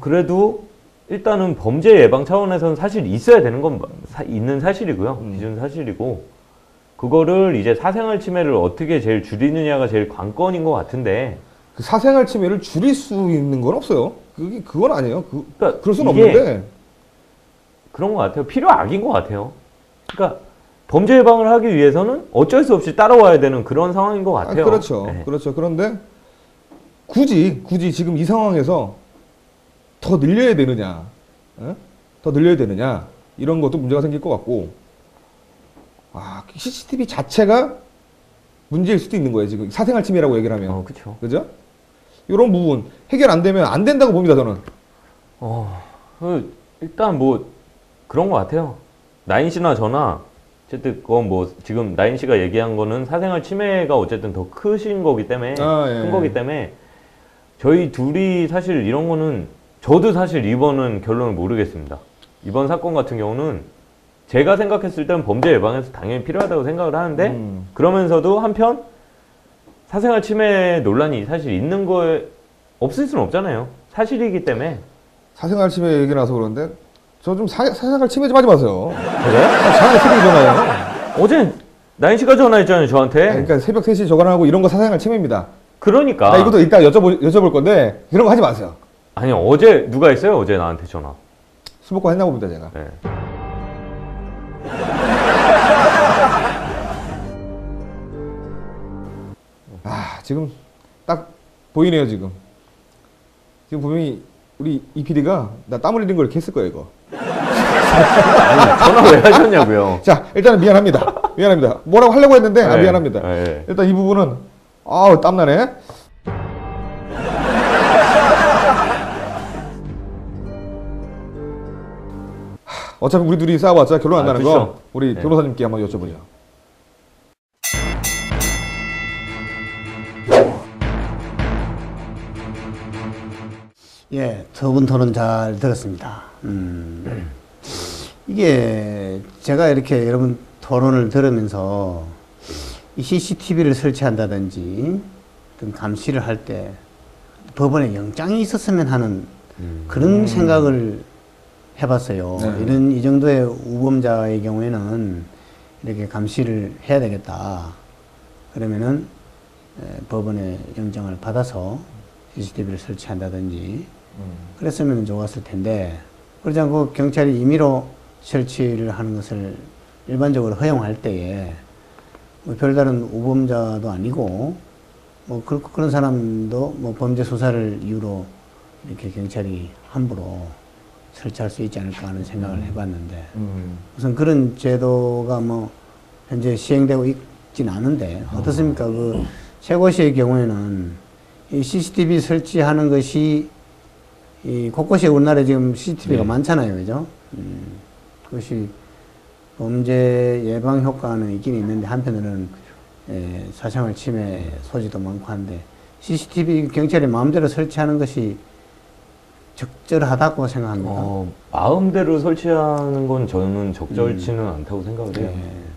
그래도 일단은 범죄 예방 차원에서는 사실 있어야 되는 건 있는 사실이고요. 기준 사실이고 그거를 이제 사생활 침해를 어떻게 제일 줄이느냐가 제일 관건인 것 같은데 그 사생활 침해를 줄일 수 있는 건 없어요. 그건 아니에요. 그러니까 그럴 수는 이게 없는데. 그런 것 같아요. 필요악인 것 같아요. 그러니까 범죄 예방을 하기 위해서는 어쩔 수 없이 따라와야 되는 그런 상황인 것 같아요. 그렇죠. 네. 그렇죠. 그런데 굳이 지금 이 상황에서 더 늘려야 되느냐, 더 늘려야 되느냐 이런 것도 문제가 생길 것 같고, CCTV 자체가 문제일 수도 있는 거예요. 지금 사생활 침해라고 얘기를 하면, 그렇죠. 그죠? 이런 부분 해결 안 되면 안 된다고 봅니다. 저는. 일단 뭐 그런 것 같아요. 나인 씨나 저나 어쨌든 그건 뭐 지금 나인 씨가 얘기한 거는 사생활 침해가 어쨌든 더 크신 거기 때문에 큰 거기 때문에 저희 둘이 사실 이런 거는 저도 사실 이번은 결론을 모르겠습니다. 이번 사건 같은 경우는 제가 생각했을 때는 범죄 예방에서 당연히 필요하다고 생각을 하는데 그러면서도 한편 사생활 침해 논란이 사실 있는 거에 없을 수는 없잖아요. 사실이기 때문에. 사생활 침해 얘기 나서 그러는데 저 좀 사생활 침해 좀 하지 마세요. 그래? 저한테 새벽에 전화해요. 어제 나인 씨가 전화했잖아요, 저한테. 그러니까 새벽 3시에 전화하고 이런 거 사생활 침해입니다. 그러니까. 나 이것도 이따 여쭤볼 건데 이런 거 하지 마세요. 아니, 어제 누가 했어요? 어제 나한테 전화. 술 먹고 했나 봅니다, 제가. 네. 지금 딱 보이네요, 지금. 지금 분명히 우리 이 PD가 나 땀 흘리는 걸 이렇게 했을 거예요, 이거. 아니, 전화 왜 하셨냐고요? 자, 일단은 미안합니다. 뭐라고 하려고 했는데, 네. 미안합니다. 네. 일단 이 부분은, 땀나네. 어차피 우리 둘이 싸워봤자 결론 안 나는 그쵸. 거, 우리 네. 변호사님께 한번 여쭤보죠. 예, 두 분 토론 잘 들었습니다. 이게 제가 이렇게 여러분 토론을 들으면서 이 CCTV를 설치한다든지 어떤 감시를 할 때 법원에 영장이 있었으면 하는 그런 생각을 해봤어요. 네. 이 정도의 우범자의 경우에는 이렇게 감시를 해야 되겠다. 그러면은 법원에 영장을 받아서 CCTV를 설치한다든지 그랬으면 좋았을 텐데 그러지 않고 경찰이 임의로 설치를 하는 것을 일반적으로 허용할 때에 뭐 별다른 우범자도 아니고 뭐 그런 사람도 뭐 범죄 수사를 이유로 이렇게 경찰이 함부로 설치할 수 있지 않을까 하는 생각을 해봤는데 우선 그런 제도가 뭐 현재 시행되고 있진 않은데 어떻습니까? 그 최고시의 경우에는 이 CCTV 설치하는 것이 이 곳곳에 우리나라에 지금 CCTV가 많잖아요, 그죠? 그것이 범죄 예방 효과는 있긴 있는데 한편으로는 사생활 침해 소지도 많고 한데 CCTV 경찰이 마음대로 설치하는 것이 적절하다고 생각합니다. 마음대로 설치하는 건 저는 적절치는 않다고 생각을 해요.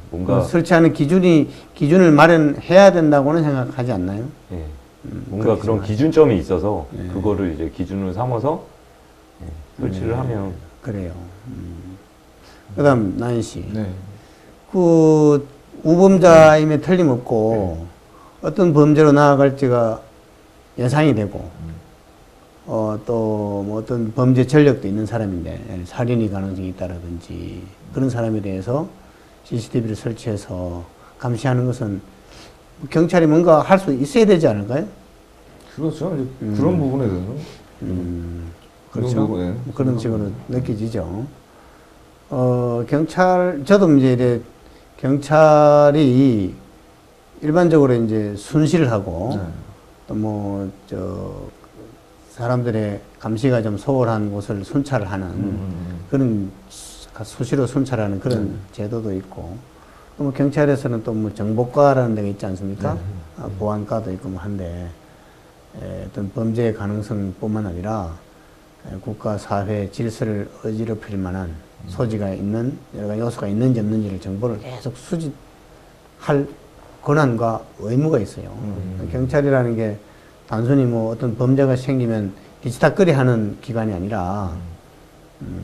뭔가 설치하는 기준을 마련해야 된다고는 생각하지 않나요? 예, 뭔가 그런 기준점이 있어서 그거를 이제 기준으로 삼아서 설치를 하면 그래요. 그다음 나인 씨, 네. 그 우범자임에 틀림없고 어떤 범죄로 나아갈지가 예상이 되고 또 뭐 어떤 범죄 전력도 있는 사람인데 살인이 가능성이 있다라든지 그런 사람에 대해서 CCTV를 설치해서 감시하는 것은 경찰이 뭔가 할 수 있어야 되지 않을까요? 그렇죠. 이제 그런 부분에 대해서는. 그렇죠. 그런 부분에. 그런 식으로 느껴지죠. 저도 이제 경찰이 일반적으로 이제 순시를 하고 또 사람들의 감시가 좀 소홀한 곳을 순찰을 하는 그런 수시로 순찰하는 그런 제도도 있고 또 뭐 경찰에서는 또 뭐 정보과라는 데가 있지 않습니까? 보안과도 있고 뭐 한데 어떤 범죄의 가능성뿐만 아니라 국가 사회 질서를 어지럽힐 만한 소지가 있는 여러 가지 요소가 있는지 없는지를 정보를 계속 수집할 권한과 의무가 있어요. 경찰이라는 게 단순히 뭐 어떤 범죄가 생기면 뒤치다꺼리 하는 기관이 아니라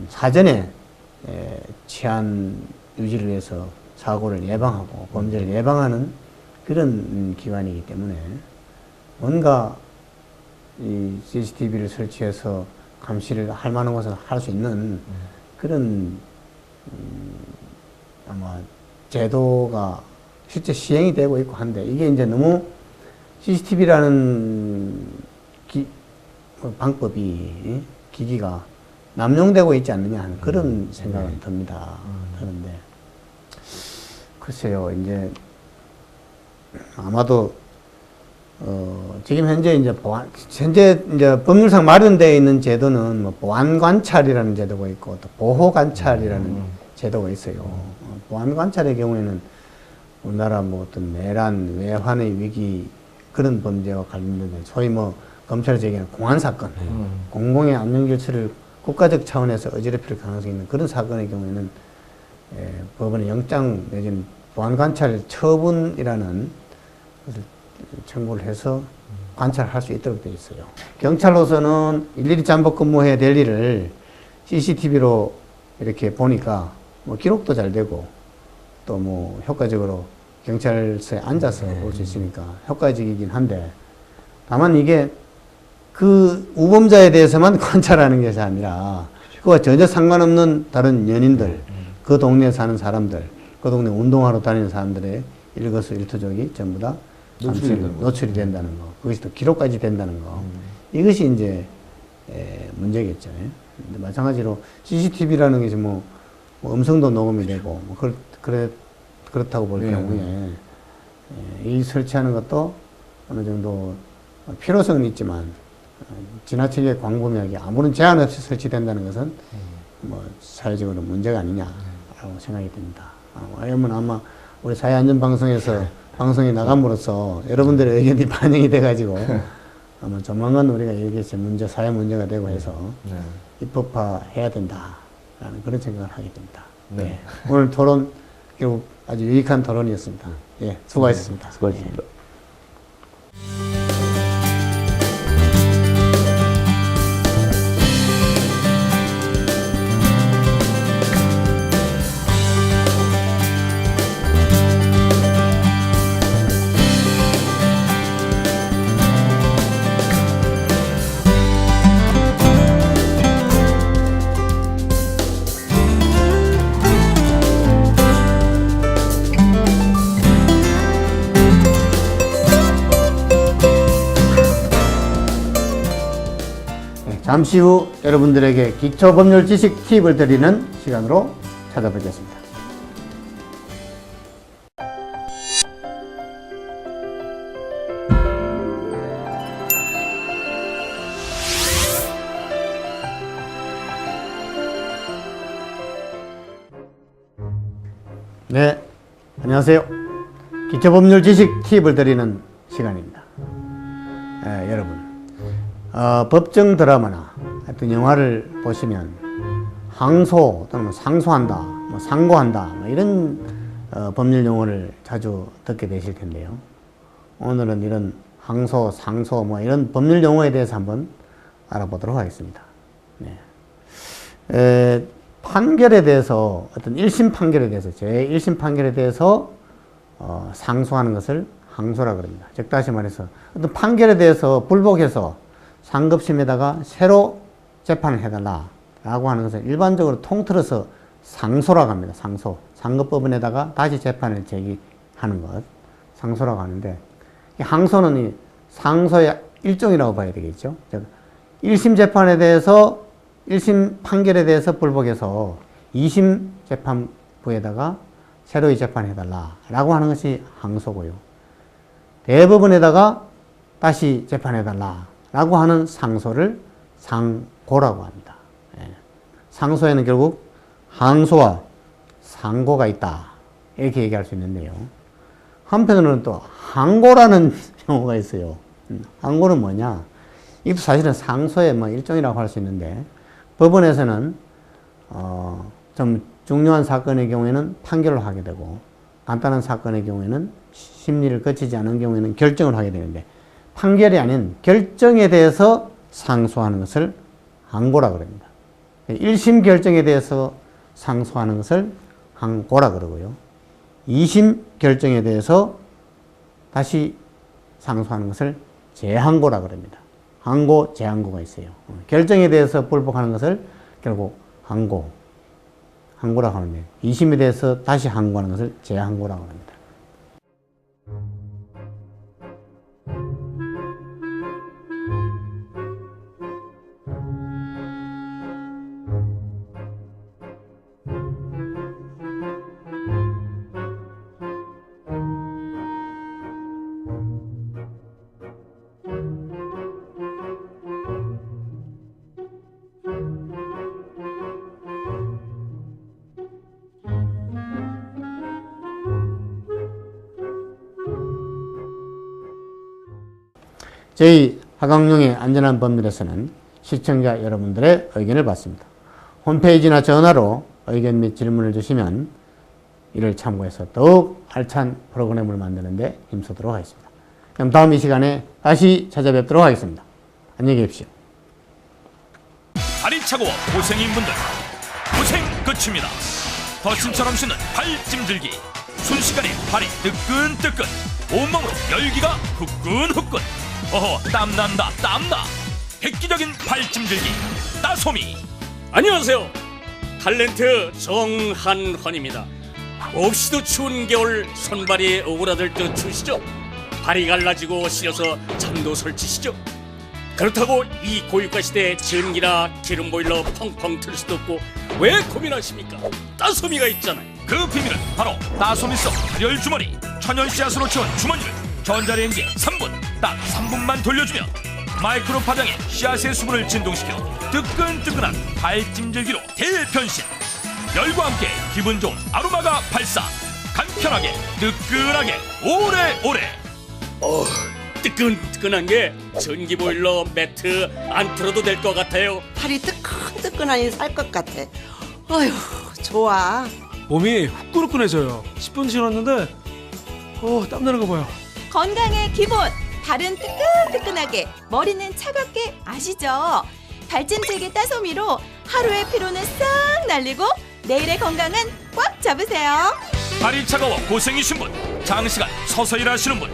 사전에 치안 유지를 위해서 사고를 예방하고 범죄를 예방하는 그런 기관이기 때문에 뭔가 이 CCTV를 설치해서 감시를 할 만한 것을 할 수 있는 그런 아마 제도가 실제 시행이 되고 있고 한데 이게 이제 너무 CCTV라는 방법이 기기가 남용되고 있지 않느냐 하는 그런 생각은 듭니다. 그런데 글쎄요, 이제 아마도 지금 현재 이제 법률상 마련되어 있는 제도는 뭐 보안 관찰이라는 제도가 있고 또 보호 관찰이라는 제도가 있어요. 보안 관찰의 경우에는 우리나라 뭐 어떤 내란, 외환의 위기 그런 범죄와 관련된 소위 뭐 검찰에서 얘기하는 공안 사건, 공공의 안전 질서를 국가적 차원에서 어지럽힐 가능성이 있는 그런 사건의 경우에는 법원의 영장 내지는 보안 관찰 처분이라는 것을 청구를 해서 관찰할 수 있도록 되어 있어요. 경찰로서는 일일이 잠복 근무해야 될 일을 CCTV로 이렇게 보니까 뭐 기록도 잘 되고 또 뭐 효과적으로 경찰서에 앉아서 볼 수 있으니까 효과적이긴 한데 다만 이게 그 우범자에 대해서만 관찰하는 것이 아니라 그와 전혀 상관없는 다른 연인들, 그 동네에 사는 사람들, 그 동네 운동하러 다니는 사람들의 일거수일투족이 전부 다 노출이 된다는 거. 그것이 또 기록까지 된다는 거. 이것이 이제 문제겠죠. 근데 마찬가지로 CCTV라는 것이 뭐 음성도 녹음이 되고 뭐 그렇다고 볼 경우에 이 설치하는 것도 어느 정도 필요성은 있지만 지나치게 광범위하게 아무런 제한 없이 설치된다는 것은 뭐 사회적으로 문제가 아니냐라고 생각이 듭니다. 왜냐면 아마 우리 사회안전방송에서 방송이 나감으로써 여러분들의 의견이 반영이 돼가지고 아마 조만간 우리가 여기서 문제, 사회 문제가 되고 해서 네. 입법화해야 된다라는 그런 생각을 하게 됩니다. 네. 네. 오늘 토론 결국 아주 유익한 토론이었습니다. 예, 수고하셨습니다. 수고하셨습니다. 잠시 후 여러분들에게 기초법률 지식 팁을 드리는 시간으로 찾아뵙겠습니다. 네, 안녕하세요. 기초법률 지식 팁을 드리는 시간입니다. 여러분, 법정 드라마나 하여튼 영화를 보시면 항소 또는 상소한다, 뭐 상고한다, 뭐 이런 법률 용어를 자주 듣게 되실 텐데요. 오늘은 이런 항소, 상소, 뭐 이런 법률 용어에 대해서 한번 알아보도록 하겠습니다. 네. 판결에 대해서 어떤 1심 판결에 대해서 제1심 판결에 대해서 상소하는 것을 항소라고 합니다. 즉 다시 말해서 어떤 판결에 대해서 불복해서 상급심에다가 새로 재판을 해달라 라고 하는 것을 일반적으로 통틀어서 상소라고 합니다. 상소. 상급법원에다가 다시 재판을 제기하는 것. 상소라고 하는데, 이 항소는 이 상소의 일종이라고 봐야 되겠죠. 즉 1심 재판에 대해서 1심 판결에 대해서 불복해서 2심 재판부에다가 새로이 재판해달라 라고 하는 것이 항소고요. 대법원에다가 다시 재판해달라 라고 하는 상소를 상고라고 합니다. 상소에는 결국 항소와 상고가 있다 이렇게 얘기할 수 있는데요. 한편으로는 또 항고라는 용어가 있어요. 항고는 뭐냐? 이것도 사실은 상소의 뭐 일종이라고 할 수 있는데, 법원에서는 좀 중요한 사건의 경우에는 판결을 하게 되고, 간단한 사건의 경우에는 심리를 거치지 않은 경우에는 결정을 하게 되는데, 판결이 아닌 결정에 대해서 상소하는 것을 항고라 그럽니다. 1심 결정에 대해서 상소하는 것을 항고라 그러고요. 2심 결정에 대해서 다시 상소하는 것을 재항고라 그럽니다. 항고, 재항고가 있어요. 결정에 대해서 불복하는 것을 결국 항고라고 하는데, 2심에 대해서 다시 항고하는 것을 재항고라고 합니다. 저희 하강룡의 안전한 법률에서는 시청자 여러분들의 의견을 받습니다. 홈페이지나 전화로 의견 및 질문을 주시면 이를 참고해서 더욱 알찬 프로그램을 만드는 데 힘쓰도록 하겠습니다. 그럼 다음 이 시간에 다시 찾아뵙도록 하겠습니다. 안녕히 계십시오. 다리 차고 고생인 분들 고생 끝입니다. 덧신처럼 쉬는 발찜질기, 순식간에 발이 뜨끈뜨끈, 온몸으로 열기가 후끈후끈, 어허 땀난다 땀나. 획기적인 발찜질기 따소미. 안녕하세요. 탤런트 정한환입니다. 몹시도 추운 겨울 손발이 오그라들 듯 추우시죠? 발이 갈라지고 시려서 잠도 설치시죠? 그렇다고 이 고유가 시대에 전기나 기름 보일러 펑펑 틀 수도 없고 왜 고민하십니까? 따소미가 있잖아요. 그 비밀은 바로 따소미성 발열 주머니. 천연 씨앗으로 채운 주머니를 전자레인지에 3분, 딱 3분만 돌려주면 마이크로 파장에 씨앗의 수분을 진동시켜 뜨끈뜨끈한 발찜질기로 대변신. 열과 함께 기분 좋은 아로마가 발사. 간편하게 뜨끈하게 오래오래. 뜨끈뜨끈한 게 전기 보일러 매트 안 틀어도 될 것 같아요. 팔이 뜨끈뜨끈하니 살 것 같아. 어휴, 좋아. 몸이 후끈후끈해져요. 10분 지났는데 땀나는 거 봐요. 건강의 기본, 발은 뜨끈뜨끈하게, 머리는 차갑게 아시죠? 발찜질기 따소미로 하루의 피로는 싹 날리고 내일의 건강은 꽉 잡으세요. 발이 차가워 고생이신 분, 장시간 서서 일하시는 분,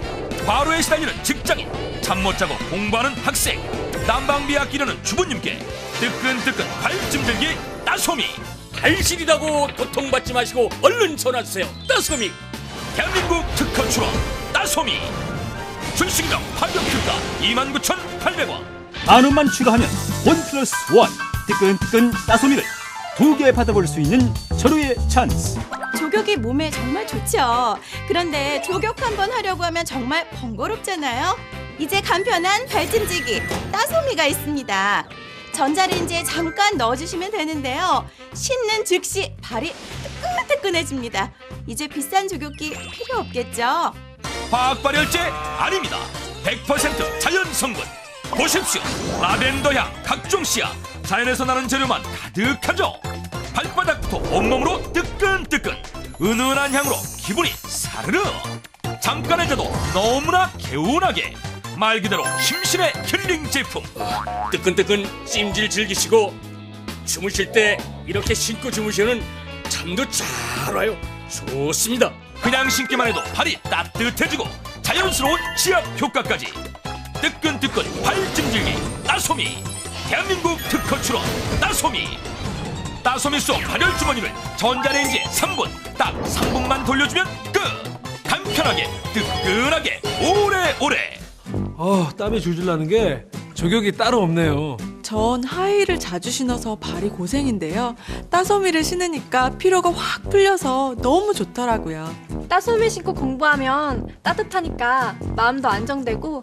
과로에 시달리는 직장인, 잠 못 자고 공부하는 학생, 난방비 아끼려는 주부님께 뜨끈뜨끈 발찜 들기 따소미. 발실이라고 고통받지 마시고 얼른 전화주세요. 따소미. 대한민국 특허 출원 따소미. 순식경 파격 특가 29,800원. 만 원만 추가하면 원 플러스 원 뜨끈뜨끈 따소미를 2개 받아볼 수 있는 절호의 찬스. 족욕이 몸에 정말 좋죠. 그런데 족욕 한번 하려고 하면 정말 번거롭잖아요. 이제 간편한 발찜질기 따소미가 있습니다. 전자레인지에 잠깐 넣어주시면 되는데요. 씻는 즉시 발이 뜨끈뜨끈해집니다. 이제 비싼 족욕기 필요 없겠죠? 화학 발열제 아닙니다. 100% 자연 성분. 보십시오. 라벤더 향, 각종 씨앗, 자연에서 나는 재료만 가득하죠. 발바닥부터 온몸으로 뜨끈뜨끈, 은은한 향으로 기분이 사르르. 잠깐 해줘도 너무나 개운하게, 말 그대로 심신의 힐링 제품. 뜨끈뜨끈 찜질 즐기시고 주무실 때 이렇게 신고 주무시는 잠도 잘 와요. 좋습니다. 그냥 신기만 해도 발이 따뜻해지고 자연스러운 지압 효과까지. 뜨끈뜨끈 발찜질기 따소미. 대한민국 특허 출원 따소미. 따소미 속 발열 주머니를 전자레인지에 3분, 딱 3분만 돌려주면 끝. 간편하게 뜨끈하게 오래오래. 땀이 줄줄 나는 게 족욕이 따로 없네요. 전 하의를 자주 신어서 발이 고생인데요. 따소미를 신으니까 피로가 확 풀려서 너무 좋더라고요. 따소미 신고 공부하면 따뜻하니까 마음도 안정되고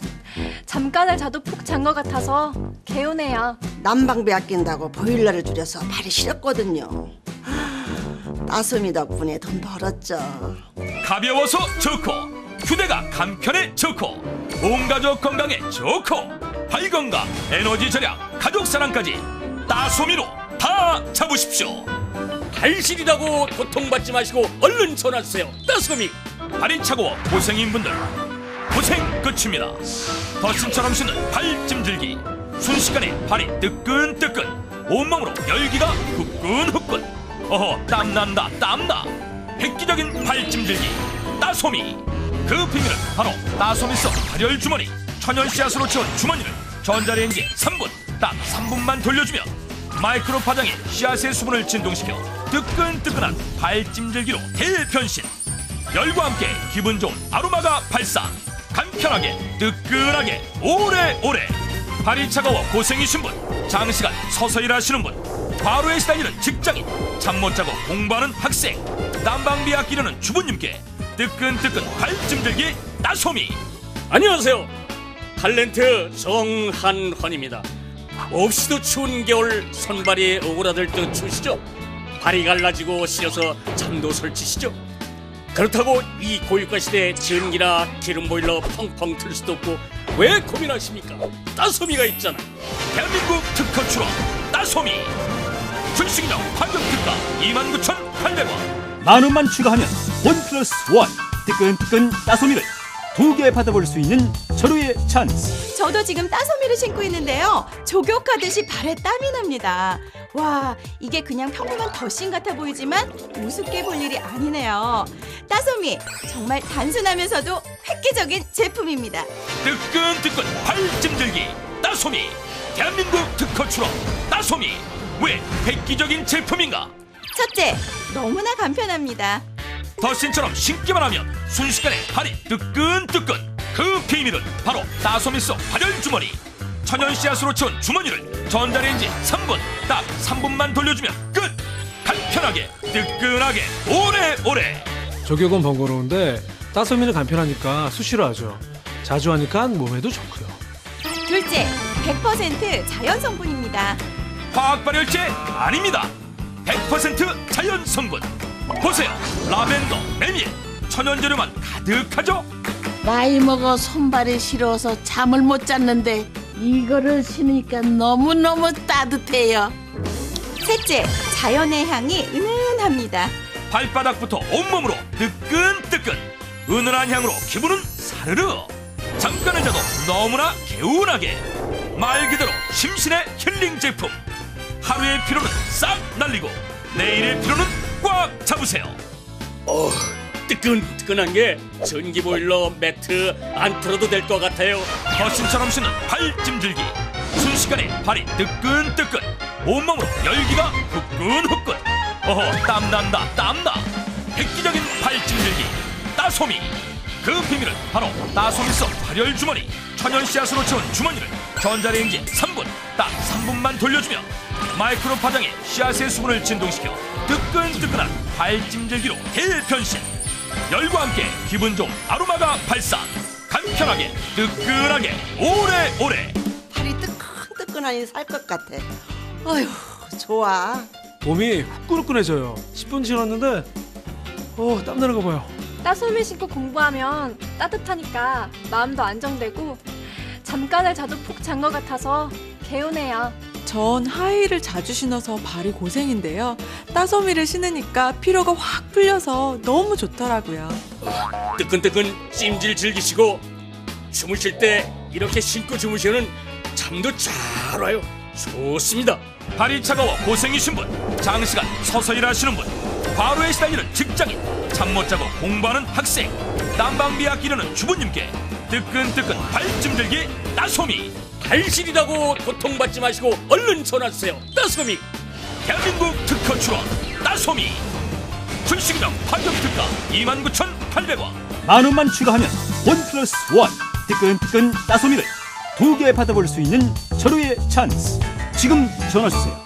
잠깐을 자도 푹 잔 것 같아서 개운해요. 난방비 아낀다고 보일러를 줄여서 발이 시렸거든요. 따소미 덕분에 돈 벌었죠. 가벼워서 좋고, 휴대가 간편해 좋고, 온 가족 건강에 좋고, 발건강, 에너지 절약, 가족 사랑까지 따소미로 다 잡으십시오. 발실이라고 고통받지 마시고 얼른 전화주세요. 따소미. 발이 차가워 고생인 분들, 고생 끝입니다. 덧신처럼 쉬는 발찜질기. 순식간에 발이 뜨끈뜨끈, 온몸으로 열기가 후끈후끈. 어허, 땀난다 땀나. 획기적인 발찜질기 따소미. 그 비밀은 바로 따소미 속 발열 주머니. 천연 씨앗으로 채운 주머니를 전자레인지에 3분, 딱 3분만 돌려주면 마이크로 파장이 씨앗의 수분을 진동시켜 뜨끈뜨끈한 발찜질기로 대변신. 열과 함께 기분 좋은 아로마가 발산. 간편하게 뜨끈하게 오래오래. 발이 차가워 고생이신 분, 장시간 서서 일하시는 분, 과로에 시달리는 직장인, 잠 못 자고 공부하는 학생, 난방비 아끼려는 주부님께 뜨끈뜨끈 발찜질기 따소미. 안녕하세요. 탤런트 정한헌입니다. 몹시도 추운 겨울 손발이 오그라들 듯 추우시죠? 발이 갈라지고 시려서 잠도 설치시죠? 그렇다고 이 고유가 시대에 전기나 기름 보일러 펑펑 틀 수도 없고 왜 고민하십니까? 따소미가 있잖아. 대한민국 특허 출원 따소미. 순식이동 파격 특가 29,800원. 만 원만 추가하면 원 플러스 원 뜨끈뜨끈 따소미를 2개 받아볼 수 있는 절호의 찬스. 저도 지금 따소미를 신고 있는데요. 족욕하듯이 발에 땀이 납니다. 와, 이게 그냥 평범한 덧신 같아 보이지만 우습게 볼 일이 아니네요. 따소미, 정말 단순하면서도 획기적인 제품입니다. 뜨끈뜨끈 발찜질기 따소미. 대한민국 특허 출원 따소미. 왜 획기적인 제품인가? 첫째, 너무나 간편합니다. 덧신처럼 신기만 하면 순식간에 발이 뜨끈뜨끈. 그 비밀은 바로 따소미 속 발열 주머니. 천연 씨앗으로 채운 주머니를 전자레인지 3분, 딱 3분만 돌려주면 끝. 간편하게 뜨끈하게 오래오래. 족욕은 번거로운데 따소미는 간편하니까 수시로 하죠. 자주 하니까 몸에도 좋고요. 둘째, 100% 자연 성분입니다. 화학 발열제 아닙니다. 100% 자연 성분. 보세요. 라벤더, 메밀, 천연 재료만 가득하죠. 나이 먹어 손발이 시려서 잠을 못 잤는데 이거를 신으니까 너무너무 따뜻해요. 셋째, 자연의 향이 은은합니다. 발바닥부터 온몸으로 뜨끈뜨끈 은은한 향으로 기분은 사르르. 잠깐을 자도 너무나 개운하게 말 그대로 심신의 힐링 제품. 하루의 피로는 싹 날리고 내일의 피로는 꽉 잡으세요. 뜨끈뜨끈한 게 전기 보일러 매트 안 틀어도 될 것 같아요. 거신처럼 씻는 발찜질기. 순식간에 발이 뜨끈뜨끈 온몸으로 열기가 후끈후끈. 땀난다 땀나. 획기적인 발찜질기 따소미. 그 비밀은 바로 따소미서 발열 주머니. 천연 씨앗으로 채운 주머니를 전자레인지에 3분, 딱 3분만 돌려주면 마이크로 파장에 씨앗의 수분을 진동시켜 뜨끈뜨끈한 발찜질기로 대변신. 열과 함께 기분 좋은 아로마가 발산. 간편하게 뜨끈하게 오래오래. 팔이 뜨끈뜨끈하니 살 것 같아. 어휴, 좋아. 몸이 후끈후끈해져요. 10분 지났는데 땀나는 거 봐요. 따소미 신고 공부하면 따뜻하니까 마음도 안정되고 잠깐을 자도 푹 잔 것 같아서 개운해요. 전 하이힐을 자주 신어서 발이 고생인데요. 따소미를 신으니까 피로가 확 풀려서 너무 좋더라고요. 뜨끈뜨끈 찜질 즐기시고 주무실 때 이렇게 신고 주무시면 잠도 잘 와요. 좋습니다. 발이 차가워 고생이신 분, 장시간 서서 일하시는 분, 과로에 시달리는 직장인, 잠 못 자고 공부하는 학생, 난방비 아끼려는 주부님께 뜨끈뜨끈 발찜질기 따소미. 발실이라고 고통받지 마시고 얼른 전화주세요. 따소미. 대한민국 특허 출원 따소미. 출시기념 파격 특가 29,800원. 10,000원만 추가하면 원 플러스 원 뜨끈뜨끈 따소미를 2개 받아볼 수 있는 절호의 찬스. 지금 전화주세요.